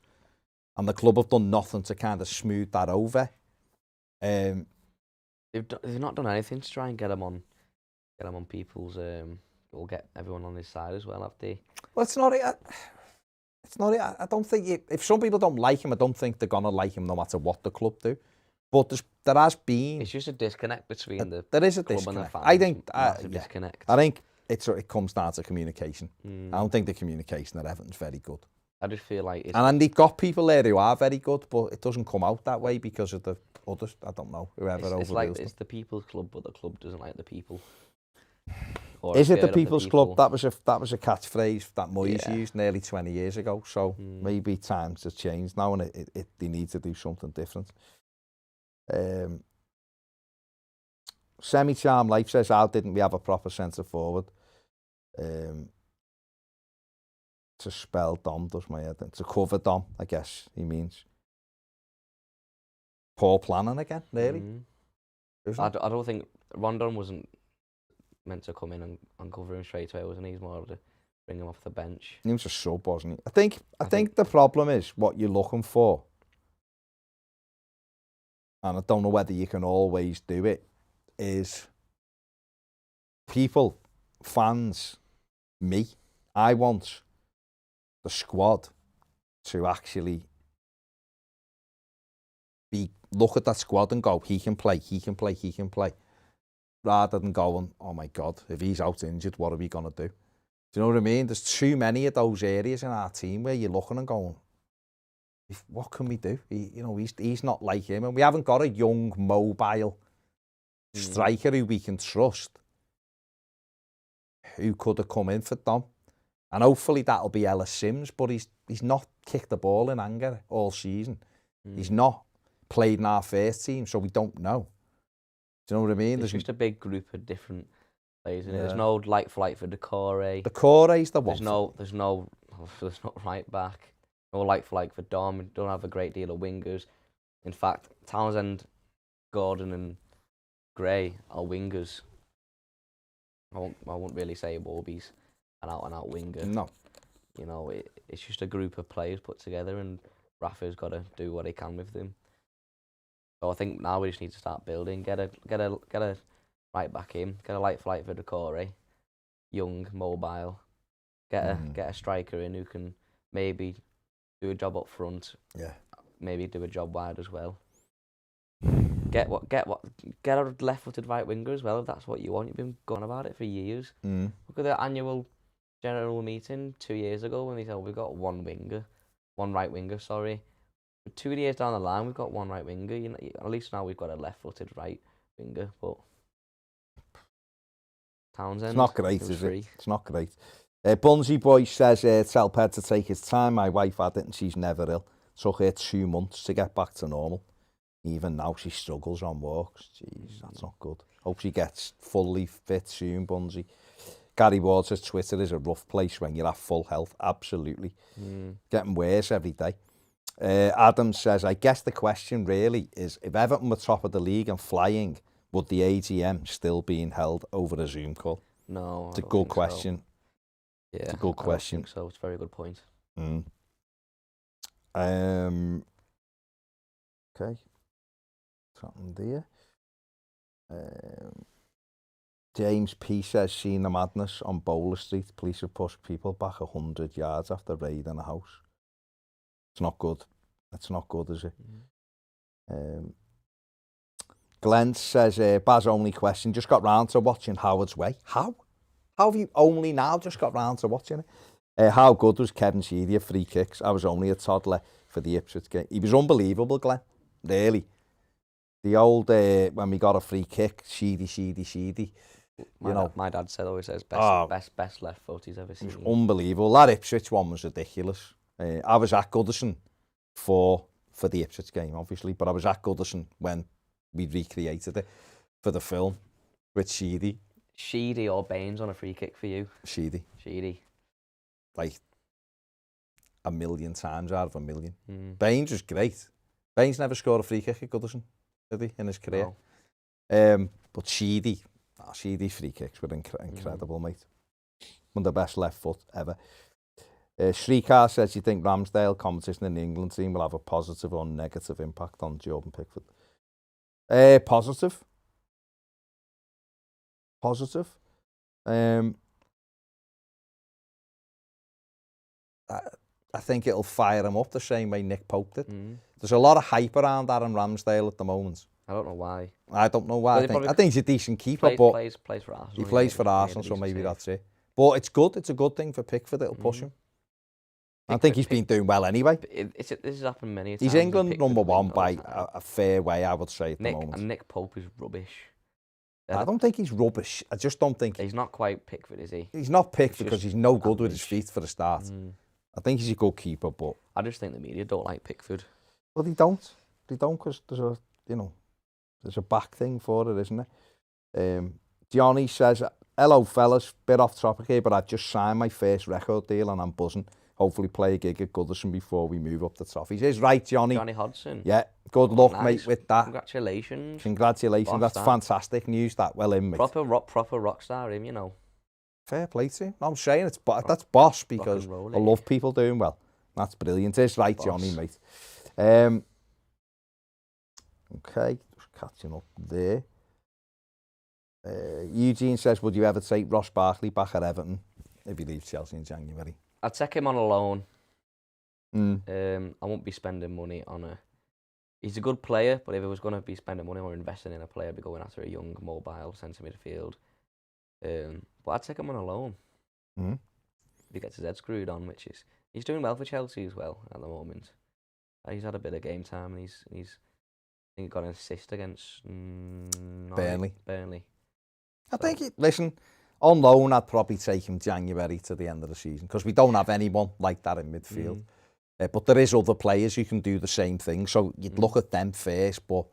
And the club have done nothing to kind of smooth that over. They've not done anything to try and get them on people's, or get everyone on his side as well, have they? Well, it's not. I don't think if some people don't like him, I don't think they're gonna like him no matter what the club do. But there has been. It's just a disconnect between the there is a club disconnect. and the fans. I think disconnect. I think it comes down to communication. I don't think the communication at Everton's very good. I just feel like it's... And they've got people there who are very good, but it doesn't come out that way because of the others. I don't know, whoever overrules it's like them. it's the people's club, but the club doesn't like the people. Is it the people's club? That was a catchphrase that Moyes used nearly 20 years ago. So maybe times have changed now, and they need to do something different. Semi-Charm Life says, how didn't we have a proper centre forward? To spell Dom does my head in. To cover Dom, I guess he means. Poor planning again, really. I don't think Rondon wasn't meant to come in and cover him straight away, wasn't he? He's more to bring him off the bench. He was a sub, wasn't he? I think the problem is what you're looking for. And I don't know whether you can always do it, is people, fans, me, I want the squad to actually look at that squad and go, he can play, rather than going, oh my God, if he's out injured, what are we going to do? Do you know what I mean? There's too many of those areas in our team where you're looking and going, what can we do? He's not like him, and we haven't got a young, mobile striker who we can trust, who could have come in for Dom. And hopefully that'll be Ellis Sims, but he's not kicked the ball in anger all season. He's not played in our first team, so we don't know. Do you know what I mean? There's just a big group of different players in it. There's no like for Decore. Decore's the one. There's no right back. No like for Dom. We don't have a great deal of wingers. In fact, Townsend, Gordon and Gray are wingers. I won't really say Warby's an out-and-out winger. No. You know, it's just a group of players put together, and Rafa's got to do what he can with them. So I think now we just need to start building. Get a right back in. Get a like for Decore. Young, mobile. Get a striker in who can maybe do a job up front. Yeah. Maybe do a job wide as well. Get a left-footed right winger as well, if that's what you want. You've been going about it for years. Look at the annual general meeting 2 years ago when they said we've got one right winger. 2 years down the line, we've got one right winger. You know, at least now we've got a left-footed right winger. But Townsend, it's not great, is it? It's not great. Bunsey Boy says, tell Ped to take his time. My wife had it and she's never ill. Took her 2 months to get back to normal. Even now, she struggles on walks. Jeez, that's not good. Hope she gets fully fit soon, Bunsey. Gary Ward says Twitter is a rough place when you're at full health. Absolutely. Getting worse every day. Adam says, I guess the question really is, if Everton were top of the league and flying, would the AGM still being held over a Zoom call? No, it's a good question. So. Yeah, it's a good question. I don't think so. It's a very good point. Okay. Something there. James P says, seen the madness on Bowler Street. Police have pushed people back 100 yards after raiding a house. It's not good. It's not good, is it? Glenn says, Baz, only question. Just got round to watching Howard's Way. How? How have you only now just got round to watching it? How good was Kevin Sheedy at free kicks? I was only a toddler for the Ipswich game. He was unbelievable, Glenn. Really. The old, when we got a free kick, Sheedy. My dad always says best left foot he's ever seen. It was unbelievable. That Ipswich one was ridiculous. I was at Goodison for the Ipswich game, obviously, but I was at Goodison when we recreated it for the film with Sheedy. Sheedy or Baines on a free kick for you? Sheedy. Like, 1,000,000 times out of 1,000,000. Baines was great. Baines never scored a free kick at Goodison, did he, in his career? No. But Sheedy's free kicks were incredible, mate. One of the best left foot ever. Shrikar says, you think Ramsdale competition in the England team will have a positive or negative impact on Jordan Pickford? Positive. I think it'll fire him up the same way Nick Pope did. There's a lot of hype around Aaron Ramsdale at the moment. I don't know why. I think he's a decent keeper, plays for Arsenal. He plays for Arsenal, so maybe that's it. But it's good. It's a good thing for Pickford. It'll push him. I think he's been doing well anyway. This has happened many times. He's England number one by a fair way, I would say, at the moment. And Nick Pope is rubbish. I don't think he's rubbish. I just don't think... He's not quite Pickford, is he? He's not Pickford because he's no good with his feet for the start. I think he's a good keeper, but... I just think the media don't like Pickford. Well, they don't. They don't because there's a back thing for it, isn't there? Johnny says, hello, fellas. Bit off topic here, but I've just signed my first record deal and I'm buzzing. Hopefully play a gig at Goodison before we move up the Toffee. He's right, Johnny. Johnny Hodgson. Yeah, good luck, mate, with that. Congratulations. That's fantastic news, that. Well in, mate. Proper rock star him, you know. Fair play to him. I'm saying that's boss because I love people doing well. That's brilliant. It's right, boss. Johnny, mate. Okay, just catching up there. Eugene says, would you ever take Ross Barkley back at Everton if he leaves Chelsea in January? I'd take him on a loan. I won't be spending money on a... He's a good player, but if I was going to be spending money or investing in a player, I'd be going after a young, mobile centre midfield. But I'd take him on a loan. If he gets his head screwed on, which is... He's doing well for Chelsea as well at the moment. He's had a bit of game time and I think he got an assist against Burnley. I think, listen, on loan, I'd probably take him January to the end of the season because we don't have anyone like that in midfield. But there is other players who can do the same thing. So you'd look at them first. But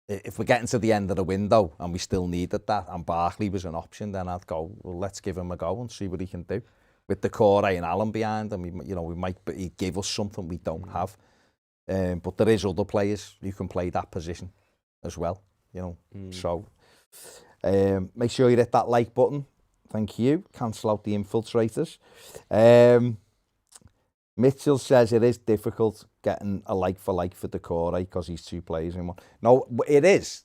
if we're getting to the end of the window and we still needed that and Barkley was an option, then I'd go, well, let's give him a go and see what he can do. With the Corey and Allen behind him, we might he'd give us something we don't have. But there is other players who can play that position as well, So make sure you hit that like button. Thank you. Cancel out the infiltrators. Mitchell says it is difficult getting a like-for-like for Decore because he's two players in one. No, it is.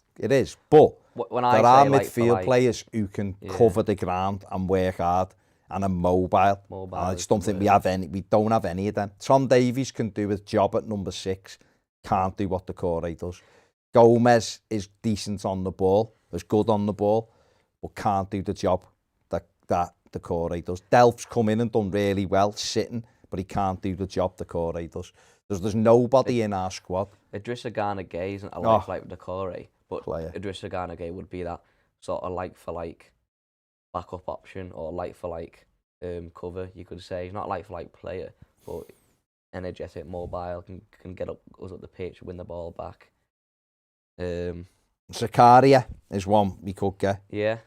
But there are midfield players who can cover the ground and work hard and are mobile. I just don't think we don't have any of them. Tom Davies can do his job at number 6, can't do what Decore does. Gomez is decent on the ball, is good on the ball, but can't do the job that Decore does. Delph's come in and done really well sitting, but he can't do the job Decore does. There's nobody in our squad. Idrissa Gana-Gueye isn't a like Decore, but Idrissa Gana-Gueye would be that sort of like-for-like backup option or like-for-like cover, you could say. Not like-for-like player, but energetic, mobile, can get us up the pitch, win the ball back. Zakaria is one we could get. Yeah.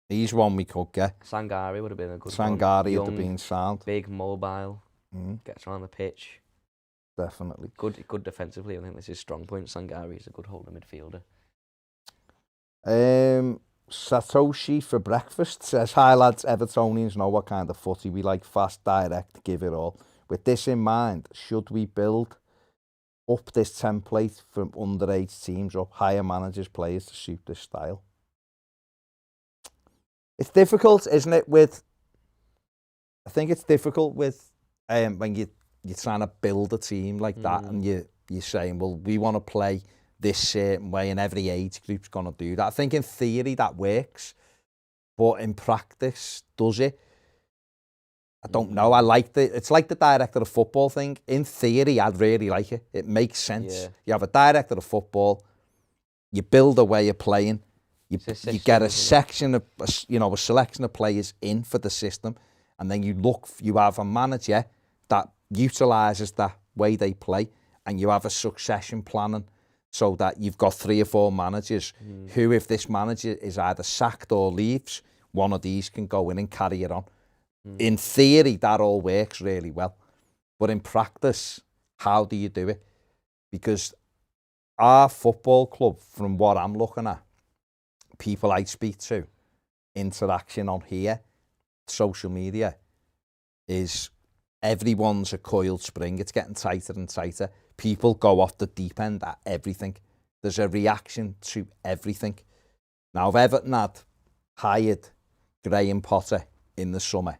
He's one we could get. Sangari would have been a good one. Sangari would have been sound. Big, mobile, gets around the pitch. Definitely. Good defensively. I think this is strong point. Sangari is a good holding midfielder. Satoshi for breakfast says, hi lads, Evertonians know what kind of footy we like, fast, direct, give it all. With this in mind, should we build up this template from underage teams up, hire managers, players to suit this style? It's difficult, isn't it? I think it's difficult with when you're trying to build a team like that, and you're saying, well, we want to play this certain way, and every age group's going to do that. I think in theory that works, but in practice, does it? I don't know. It's like the director of football thing. In theory, I'd really like it. It makes sense. Yeah. You have a director of football, you build a way of playing, you get a section of, a selection of players in for the system, and then you have a manager that utilises that way they play, and you have a succession planning so that you've got 3 or 4 managers who, if this manager is either sacked or leaves, one of these can go in and carry it on. In theory, that all works really well. But in practice, how do you do it? Because our football club, from what I'm looking at, people I speak to, interaction on here, social media, is everyone's a coiled spring. It's getting tighter and tighter. People go off the deep end at everything. There's a reaction to everything. Now, if Everton had hired Graham Potter in the summer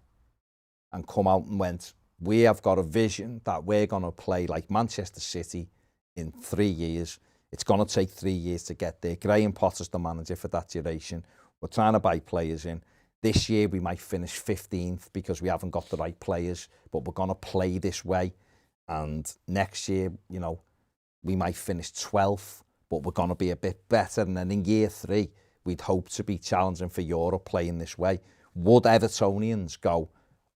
and come out and went, we have got a vision that we're going to play like Manchester City in 3 years. It's going to take 3 years to get there. Graham Potter's the manager for that duration. We're trying to buy players in. This year we might finish 15th because we haven't got the right players, but we're going to play this way. And next year, we might finish 12th, but we're going to be a bit better. And then in year 3, we'd hope to be challenging for Europe playing this way. Would Evertonians go,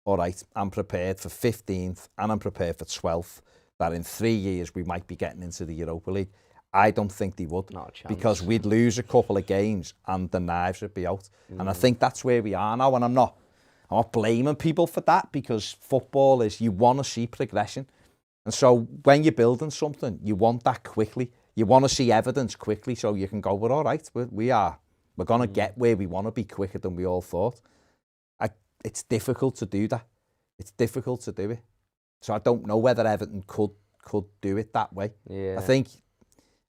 all right, I'm prepared for 15th and I'm prepared for 12th, that in 3 years we might be getting into the Europa League? I don't think they would, not a chance, because we'd lose a couple of games and the knives would be out. And I think that's where we are now, and I'm not blaming people for that, because football is, you want to see progression. And so when you're building something, you want that quickly. You want to see evidence quickly so you can go, we're all right, we're going to get where we want to be quicker than we all thought. It's difficult to do that. It's difficult to do it. So I don't know whether Everton could do it that way. Yeah. I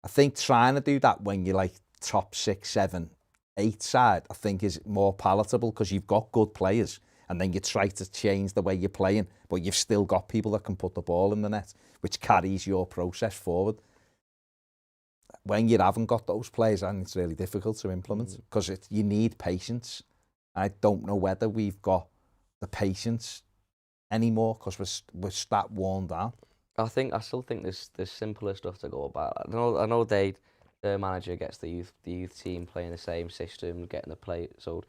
think trying to do that when you're like top 6, 7, 8 side, I think is more palatable, because you've got good players, and then you try to change the way you're playing, but you've still got people that can put the ball in the net, which carries your process forward. When you haven't got those players, and it's really difficult to implement, because you need patience. I don't know whether we've got the patience anymore, because we're that worn down. I still think there's simpler stuff to go about. I know the manager gets the youth team playing the same system, getting the play. So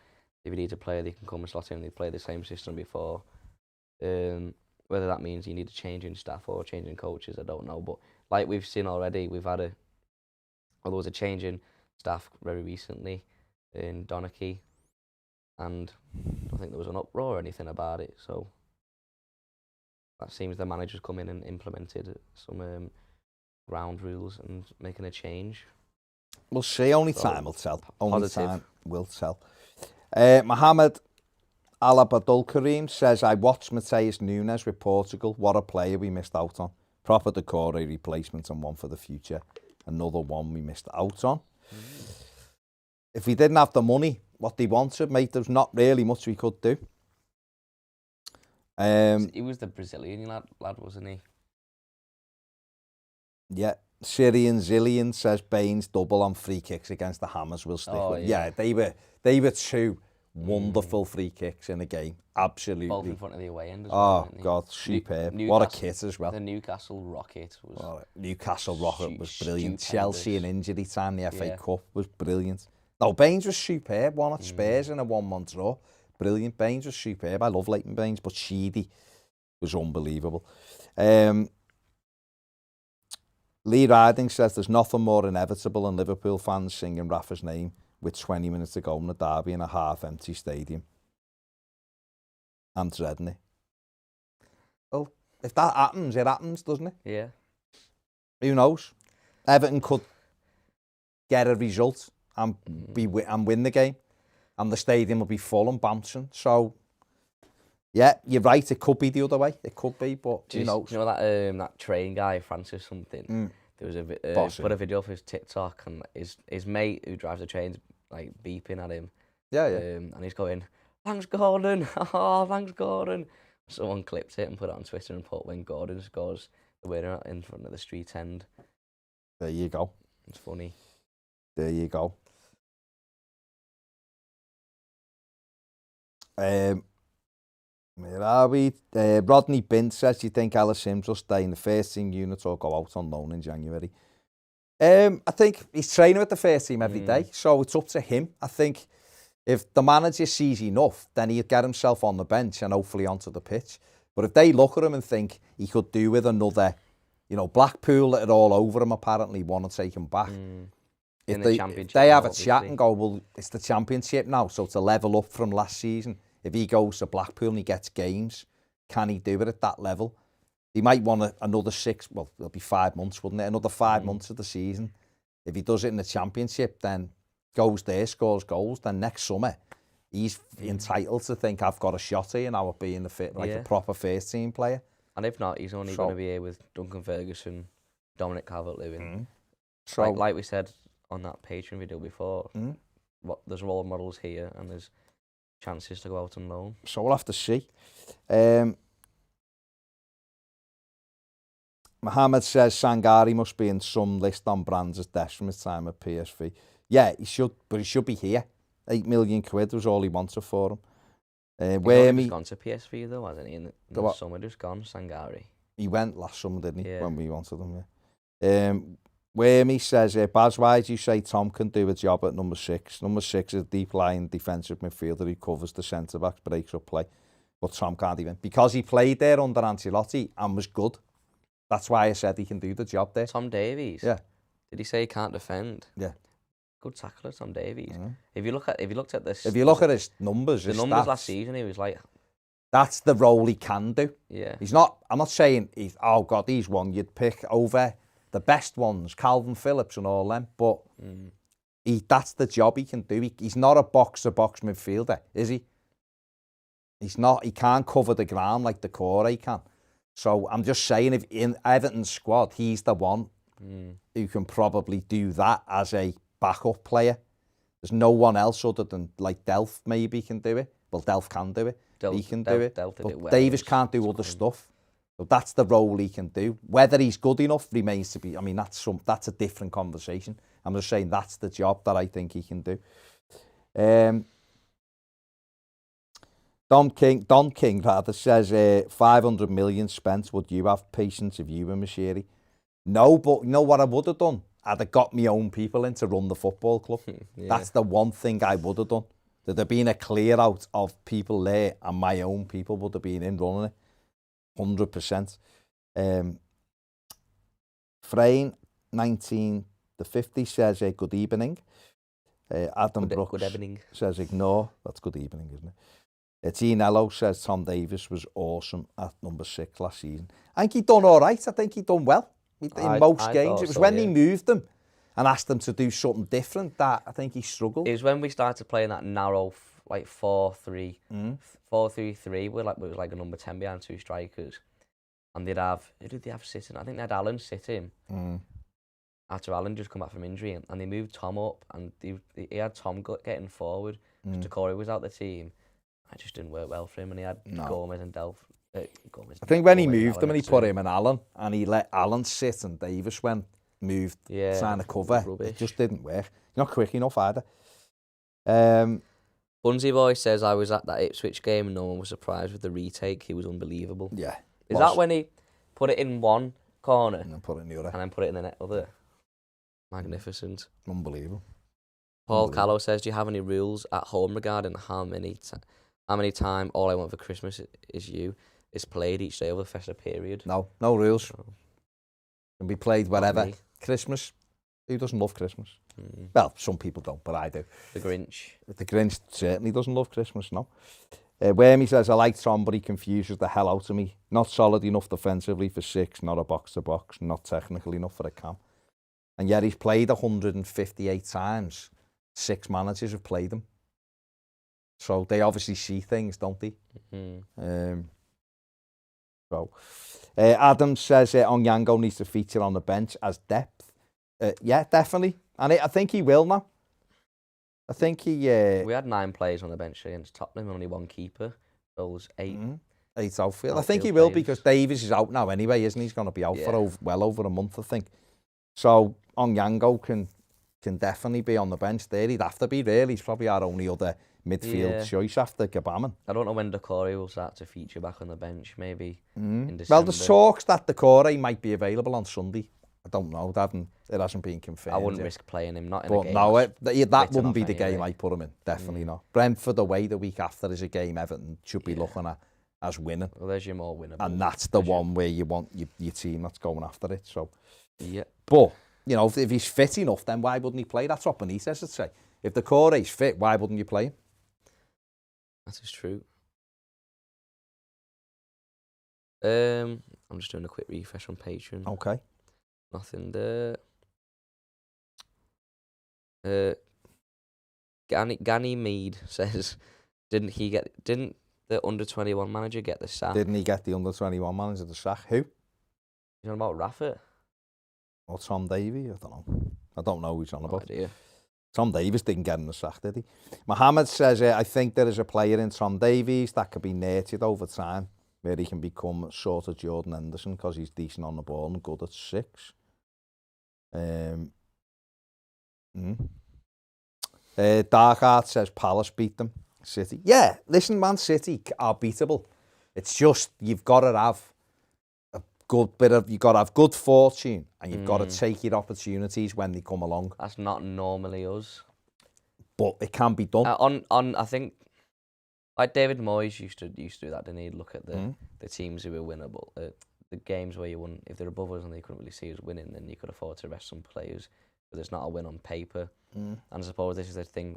if you need a player, they can come and slot in. They play the same system before. Whether that means you need a change in staff or change in coaches, I don't know. But like we've seen already, there was a change in staff very recently in Donachie, and I don't think there was an uproar or anything about it. So that seems the manager's come in and implemented some ground rules and making a change. We'll see. Only time will tell. Only Positive. time will tell. Mohammed Alabadul Kareem says, I watched Matheus Nunes with Portugal. What a player we missed out on. Proper Decore replacement and one for the future. Another one we missed out on. If we didn't have the money, what they wanted, mate, there's not really much we could do. He was the Brazilian lad, wasn't he? Yeah. Syrian Zillion says Baines double on free kicks against the Hammers will stick with. Yeah, they were 2 wonderful free kicks in a game. Absolutely. Both in front of the away end as well. Oh, God, superb. What a kit as well. The Newcastle Rocket was... Newcastle Rocket was brilliant. Stupendous. Chelsea in injury time, the FA Cup was brilliant. No, Baines was superb. One at Spurs in a 1-1 draw. Brilliant. Baines was superb. I love Leighton Baines, but Sheedy was unbelievable. Lee Riding says there's nothing more inevitable than Liverpool fans singing Rafa's name with 20 minutes to go in the derby in a half-empty stadium. I'm dreading it. Well, if that happens, it happens, doesn't it? Yeah. Who knows? Everton could get a result and win the game, and the stadium will be full and bouncing. So, yeah, you're right. It could be the other way. It could be, but who knows? You know that train guy, Francis something. There was put a video of his TikTok, and his mate who drives the trains like beeping at him. Yeah. And he's going, "Thanks, Gordon! Oh, thanks, Gordon!" Someone clipped it and put it on Twitter and put when Gordon scores the winner in front of the street end. There you go. It's funny. There you go. Where are we? Rodney Bint says, do you think Ellis Sims will stay in the first team unit or go out on loan in January? I think he's training with the first team every day, so it's up to him. I think if the manager sees enough, then he'll get himself on the bench and hopefully onto the pitch. But if they look at him and think he could do with another, Blackpool are all over him apparently, want to take him back. If they have a chat and go, well, it's the Championship now, so it's a level up from last season. If he goes to Blackpool and he gets games, can he do it at that level? He might want another 6, well, it'll be 5 months, wouldn't it? Another 5 months of the season. If he does it in the Championship, then goes there, scores goals, then next summer, he's entitled to think, I've got a shot here and I will be in a proper first team player. And if not, he's only going to be here with Duncan Ferguson, Dominic Calvert-Lewin. So, like we said on that Patreon video before, there's role models here and there's chances to go out on loan. So we'll have to see. Mohammed says Sangari must be in some list on Brands' desk from his time at PSV. Yeah, he should, but he should be here. 8 million quid was all he wanted for him. He's gone to PSV though, hasn't he? In the summer just gone, Sangari. He went last summer, didn't he? Yeah. When we wanted him, yeah. Wormy says, Baz, why do you say Tom can do a job at number 6? Number 6 is a deep-lying defensive midfielder who covers the centre-backs, breaks up play. But Tom can't even. Because he played there under Ancelotti and was good. That's why I said he can do the job there. Tom Davies? Yeah. Did he say he can't defend? Yeah. Good tackler, Tom Davies. Mm-hmm. If you look at this... If you look at his numbers, the numbers last season, he was like... That's the role he can do. Yeah. He's not... I'm not saying, he's one you'd pick over the best ones, Calvin Phillips and all them, but that's the job he can do. He's not a box-to-box midfielder, is he? He's not. He can't cover the ground like the core can. So I'm just saying, if in Everton's squad, he's the one who can probably do that as a backup player. There's no one else other than, like, Delph maybe can do it. Well, Delph can do it. He can do it. But Davis can't do other stuff. So that's the role he can do. Whether he's good enough remains to be... I mean, that's a different conversation. I'm just saying that's the job that I think he can do. Don King rather says 500 million spent. Would you have patience if you were Mashiri? No, but you know what I would have done? I'd have got my own people in to run the football club. Yeah. That's the one thing I would have done. There'd have been a clear out of people there and my own people would have been in running it. 100%. Frayne, 1950, says good evening. Adam Brooks says ignore. That's good evening, isn't it? Tinello says Tom Davis was awesome at number 6 last season. I think he done all right. I think he done well in most games. It was when he moved them and asked them to do something different that I think he struggled. It was when we started playing that narrow, like 4-3, 4-3-3, where it was like a number 10 behind 2 strikers. And they'd have, who did they have sitting? I think they had Alan sitting. After Alan just come back from injury, and they moved Tom up, and he had Tom getting forward. Decore was out the team. It just didn't work well for him, and he had Gomez and Delph. I think when he moved them and he put him in Alan, and he let Alan sit, and Davis moved trying to cover. It just didn't work. He's not quick enough either. Bunzy Boy says, I was at that Ipswich game and no one was surprised with the retake. He was unbelievable. Yeah. Is that when he put it in one corner and then put it in the other? And then put it in the other? Magnificent. Unbelievable. Paul Callow says, do you have any rules at home regarding how many time All I Want for Christmas Is You is played each day over the festive period? No rules. Can be played wherever. me. Christmas. Who doesn't love Christmas? Well, some people don't, but I do. The Grinch. The Grinch certainly doesn't love Christmas, no. Wormy says, I like Tom, but he confuses the hell out of me. Not solid enough defensively for 6, not a box-to-box, not technical enough for a cam. And yet he's played 158 times. 6 managers have played him. So they obviously see things, don't they? Adam says Onyango needs to feature on the bench as depth. Yeah, definitely. And I think he will now. I think he... we had 9 players on the bench against Tottenham and only 1 keeper. Those 8. 8 outfield. I think he will because Davies is out now anyway, isn't he? He's going to be out for well over a month, I think. So Onyango can definitely be on the bench there. He'd have to be, really. He's probably our only other midfield choice after Gabaman. I don't know when Decore will start to feature back on the bench, maybe in December. Well, there's talks that Decore might be available on Sunday. I don't know. It hasn't been confirmed. I wouldn't risk playing him, not in a game. No, that wouldn't be the game I put him in. Definitely not. Brentford away the week after is a game Everton should be looking at as winning. Well, there's your more winnable. And that's the one where you want your team that's going after it. So, yeah. But, you know, if he's fit enough, then why wouldn't he play? That's what Benitez would say. If Decore is fit, why wouldn't you play him? That is true. I'm just doing a quick refresh on Patreon. Okay. Nothing there. Gani Mead says, didn't the under-21 manager get the sack? Didn't he get the under-21 manager the sack? Who? He's on about Rafa? Or Tom Davies? I don't know who he's on about. No idea. Tom Davies didn't get him the sack, did he? Mohammed says, I think there is a player in Tom Davies that could be nurtured over time, where he can become sort of Jordan Henderson because he's decent on the ball and good at 6. Dark Art says Palace beat them. City. Yeah, listen, Man City are beatable. It's just you've got to have good fortune and you've got to take your opportunities when they come along. That's not normally us. But it can be done. I think like David Moyes used to do that, didn't he? Look at the teams who were winnable. The games where you won, if they're above us and they couldn't really see us winning, then you could afford to rest some players because it's not a win on paper. And I suppose this is the thing.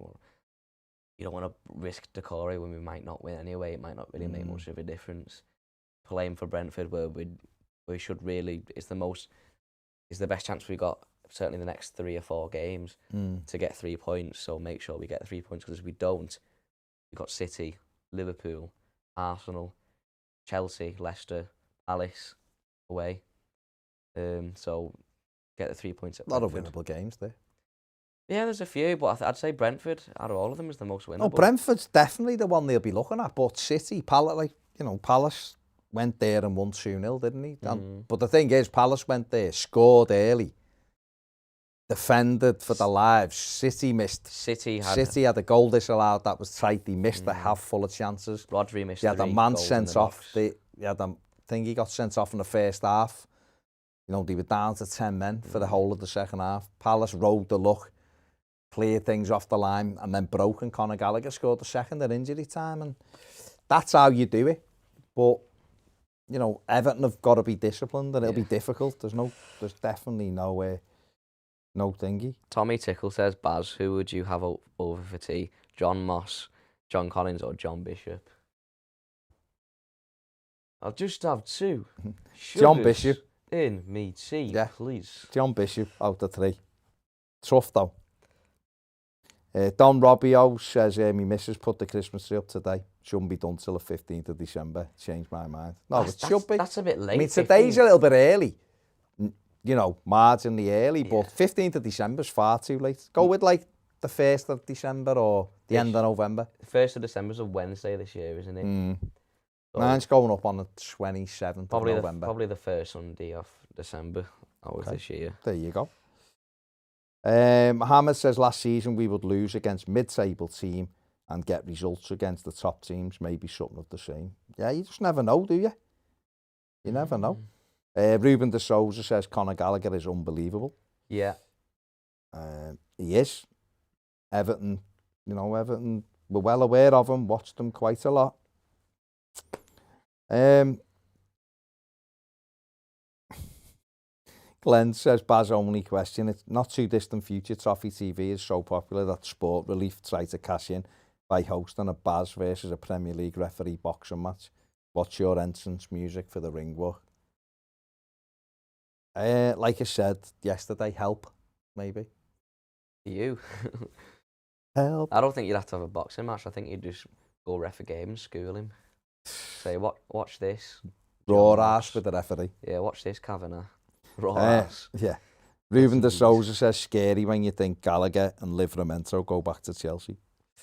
You don't want to risk Decore when we might not win anyway. It might not really make much of a difference. Playing for Brentford, where we should really, is the best chance we got. Certainly the next 3 or 4 games to get 3 points. So make sure we get the 3 points because if we don't, we've got City, Liverpool, Arsenal, Chelsea, Leicester, Palace away. So get the 3 points at Brentford. A lot of winnable games there. Yeah, there's a few, but I'd say Brentford, out of all of them, is the most winnable. No, Brentford's definitely the one they'll be looking at. But City, Palace went there and won 2-0, didn't he? But the thing is, Palace went there, scored early, defended for their lives. City had a goal disallowed that was tight. They missed a half full of chances. Rodri missed. They had a man sent off. He got sent off in the first half. You know, they were down to 10 men for the whole of the second half. Palace rode the luck, cleared things off the line, and then broke, and Conor Gallagher scored the second at injury time. And that's how you do it. But, you know, Everton have got to be disciplined, and it'll be difficult. There's definitely no thingy. Tommy Tickle says, Baz, who would you have over for tea? John Moss, John Collins, or John Bishop? I'll just have 2. John Bishop. In me tea, please. John Bishop out of 3. Tough though. Don Robbio says, my missus put the Christmas tree up today. Shouldn't be done till the 15th of December. Changed my mind. No, it should be. That's a bit late. I mean, today's a little bit early. You know, marginally early, but 15th of December is far too late. Go with like the 1st of December or the end of November. The 1st of December is a Wednesday this year, isn't it? So mine's going up on the 27th of November. Probably the first Sunday of December this year. There you go. Mohammed says last season we would lose against mid-table team and get results against the top teams. Maybe something of the same. Yeah, you just never know, do you? You never know. Ruben de Souza says Conor Gallagher is unbelievable. Yeah. He is. Everton, we're well aware of him, watched him quite a lot. Glenn says, Baz, only question. It's not too distant future. Toffee TV is so popular that Sport Relief try to cash in by hosting a Baz versus a Premier League referee boxing match. What's your entrance music for the ring walk? Like I said yesterday, help, maybe. You? Help. I don't think you'd have to have a boxing match. I think you'd just go ref a game and school him. Say, watch this. Raw ass for the referee. Yeah, watch this, Kavanagh. Raw ass. Yeah. Ruben de Souza says, scary when you think Gallagher and Livramento go back to Chelsea.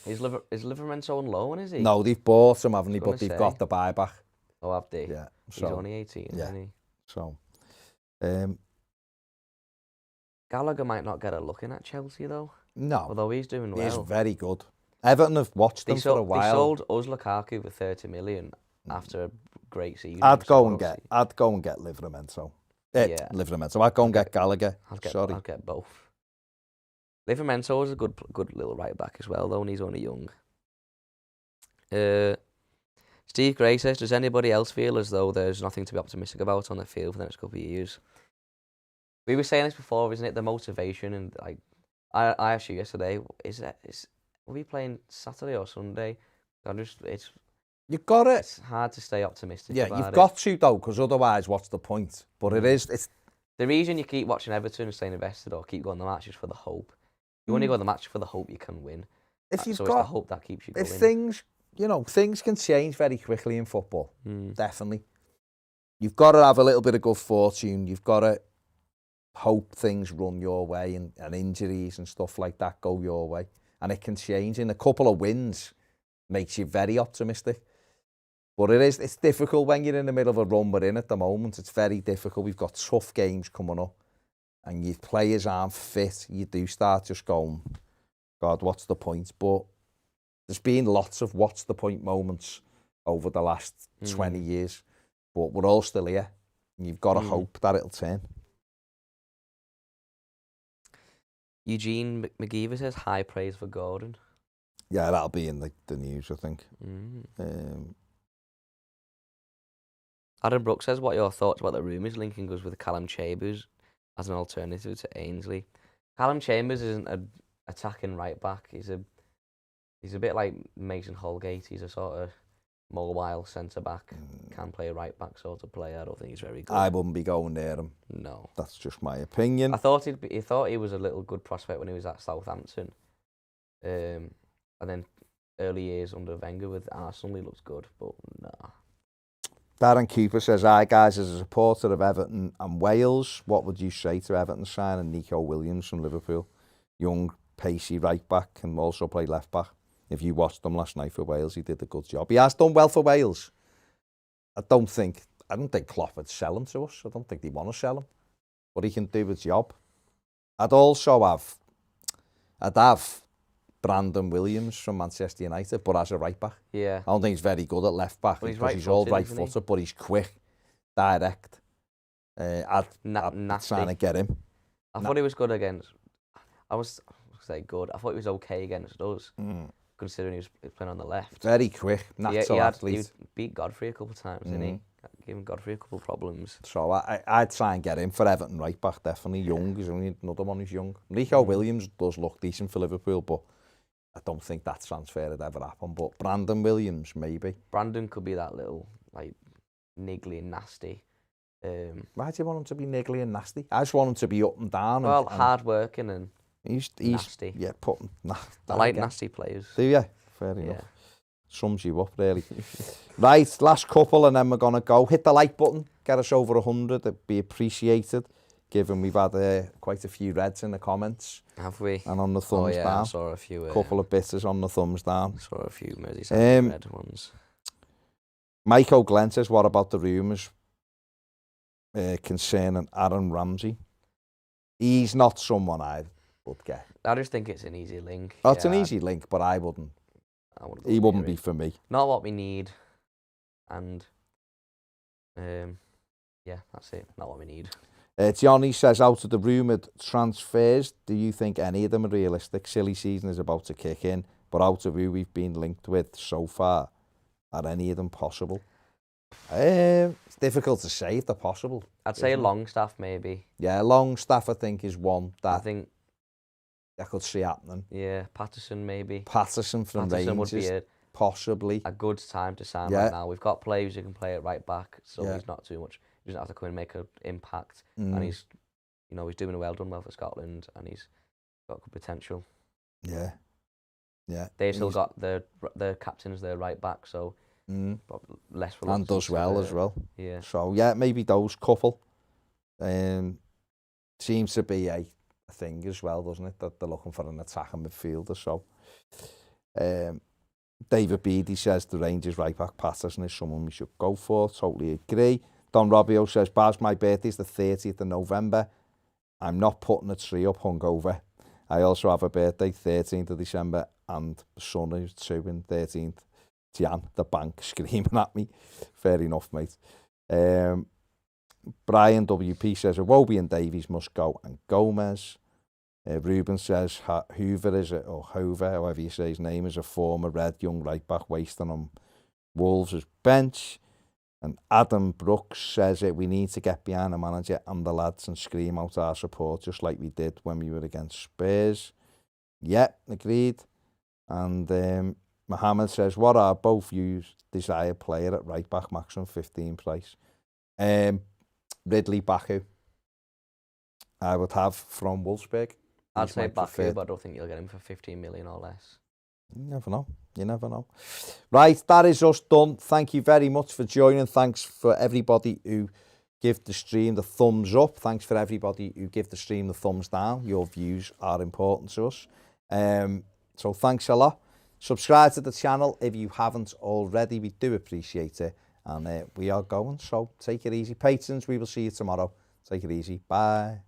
Is Livramento on loan, is he? No, they've bought him, haven't they? But they've got the buyback. Oh, have they? Yeah. So, he's only 18, isn't he? So, Gallagher might not get a look in at Chelsea, though. No. Although he's doing well. He's very good. Everton have watched him for a while. They sold us Lukaku for 30 million after a great season. I'd go and get Livramento. Yeah. Livramento. I'd go and get Gallagher. I'd get both. Livramento is a good little right back as well, though, and he's only young. Steve Gray says, does anybody else feel as though there's nothing to be optimistic about on the field for the next couple of years? We were saying this before, isn't it? The motivation, and like I asked you yesterday, are we playing Saturday or Sunday? You've got it. It's hard to stay optimistic. Yeah, about you've got to though, because otherwise, what's the point? But it's the reason you keep watching Everton and staying invested or keep going to the match is for the hope. You only go to the match for the hope you can win. It's the hope that keeps you going. If things can change very quickly in football, definitely. You've got to have a little bit of good fortune. You've got to hope things run your way and injuries and stuff like that go your way. And it can change. In a couple of wins makes you very optimistic. But it's difficult when you're in the middle of a run we're in at the moment. It's very difficult. We've got tough games coming up. And your players aren't fit. You do start just going, God, what's the point? But there's been lots of what's the point moments over the last 20 years. But we're all still here. And you've got to hope that it'll turn. Eugene McGeever says, high praise for Gordon. Yeah, that'll be in the news, I think. Adam Brooks says, what are your thoughts about the rumours linking us with Callum Chambers as an alternative to Ainsley? Callum Chambers isn't an attacking right back. He's a bit like Mason Holgate. He's a sort of mobile centre back, can play right back sort of player. I don't think he's very good. I wouldn't be going near him. No, that's just my opinion. I thought he was a little good prospect when he was at Southampton, and then early years under Wenger with Arsenal, he looked good, but nah. Darren Cooper says, hi guys, as a supporter of Everton and Wales, what would you say to Everton signing Nico Williams from Liverpool? Young, pacey right back, can also play left back. If you watched him last night for Wales, he did a good job. He has done well for Wales. I don't think Klopp would sell him to us. I don't think they want to sell him. But he can do the job. I'd have Brandon Williams from Manchester United, but as a right back. Yeah. I don't think he's very good at left back because he's all right-footed, but he's quick, direct. I'd trying to get him. I thought he was good against... I thought he was okay against us, considering he was playing on the left. Very quick, natural athlete. He beat Godfrey a couple of times, didn't he? Gave him Godfrey a couple of problems. So I'd try and get him for Everton right back, definitely. Young, he's only another one who's young. Nico Williams does look decent for Liverpool, but I don't think that transfer would ever happen. But Brandon Williams, maybe. Brandon could be that little, like, niggly and nasty. Why do you want him to be niggly and nasty? I just want him to be up and down. Well, hard-working and he's nasty. Yeah, I like nasty players. Do you? Fair enough. Sums you up, really. Right, last couple, and then we're going to go. Hit the like button. Get us over 100. It'd be appreciated, given we've had quite a few reds in the comments. Have we? And on the thumbs down. I saw a few. Couple of bitters on the thumbs down. Saw a few Merseyside red ones. Mike O'Glenn says, what about the rumours concerning Aaron Ramsey? He's not someone I would get. I just think it's an easy link. Oh, it's an easy link, but I wouldn't. He wouldn't be for me. Not what we need. And, that's it. Not what we need. Johnny says, out of the rumoured transfers, do you think any of them are realistic? Silly season is about to kick in, but out of who we've been linked with so far, are any of them possible? It's difficult to say if they're possible. I'd say Longstaff maybe. Yeah, Longstaff I think is one I that think, I could see happening. yeah, Patterson maybe. Patterson from Patterson would Rangers, be possibly. a good time to sign Yeah. right now. We've got players who can play it right back, so Yeah. he's not too much. He doesn't have to come and make an impact, and he's, you know, he's doing done well for Scotland, and he's got good potential. Yeah, yeah. They've still got their captains there right back, so probably less reluctant. And does well as well. Yeah. So yeah, maybe those couple. Seems to be a thing as well, doesn't it? That they're looking for an attacking midfielder. So David Beattie says the Rangers right back Patterson is someone we should go for. Totally agree. Don Robbio says, Baz, my birthday's the 30th of November. I'm not putting a tree up hungover. I also have a birthday, 13th of December, and son is 2 and 13th. Jan, the bank, screaming at me. Fair enough, mate. Brian WP says, Iwobi and Davies must go, and Gomez. Ruben says, Hoover is it, or Hover, however you say his name, is a former red young right back wasting on Wolves' bench. And Adam Brooks says we need to get behind the manager and the lads and scream out our support just like we did when we were against Spurs. Yeah, agreed. And Mohammed says, what are both yous desired player at right back, maximum 15 price? Ridley Baku, I would have from Wolfsburg. I'd say Baku, but I don't think you'll get him for 15 million or less. You never know. You never know. Right, that is us done. Thank you very much for joining. Thanks for everybody who give the stream the thumbs up. Thanks for everybody who give the stream the thumbs down. Your views are important to us. So thanks a lot. Subscribe to the channel if you haven't already. We do appreciate it. And we are going. So take it easy. Patrons, we will see you tomorrow. Take it easy. Bye.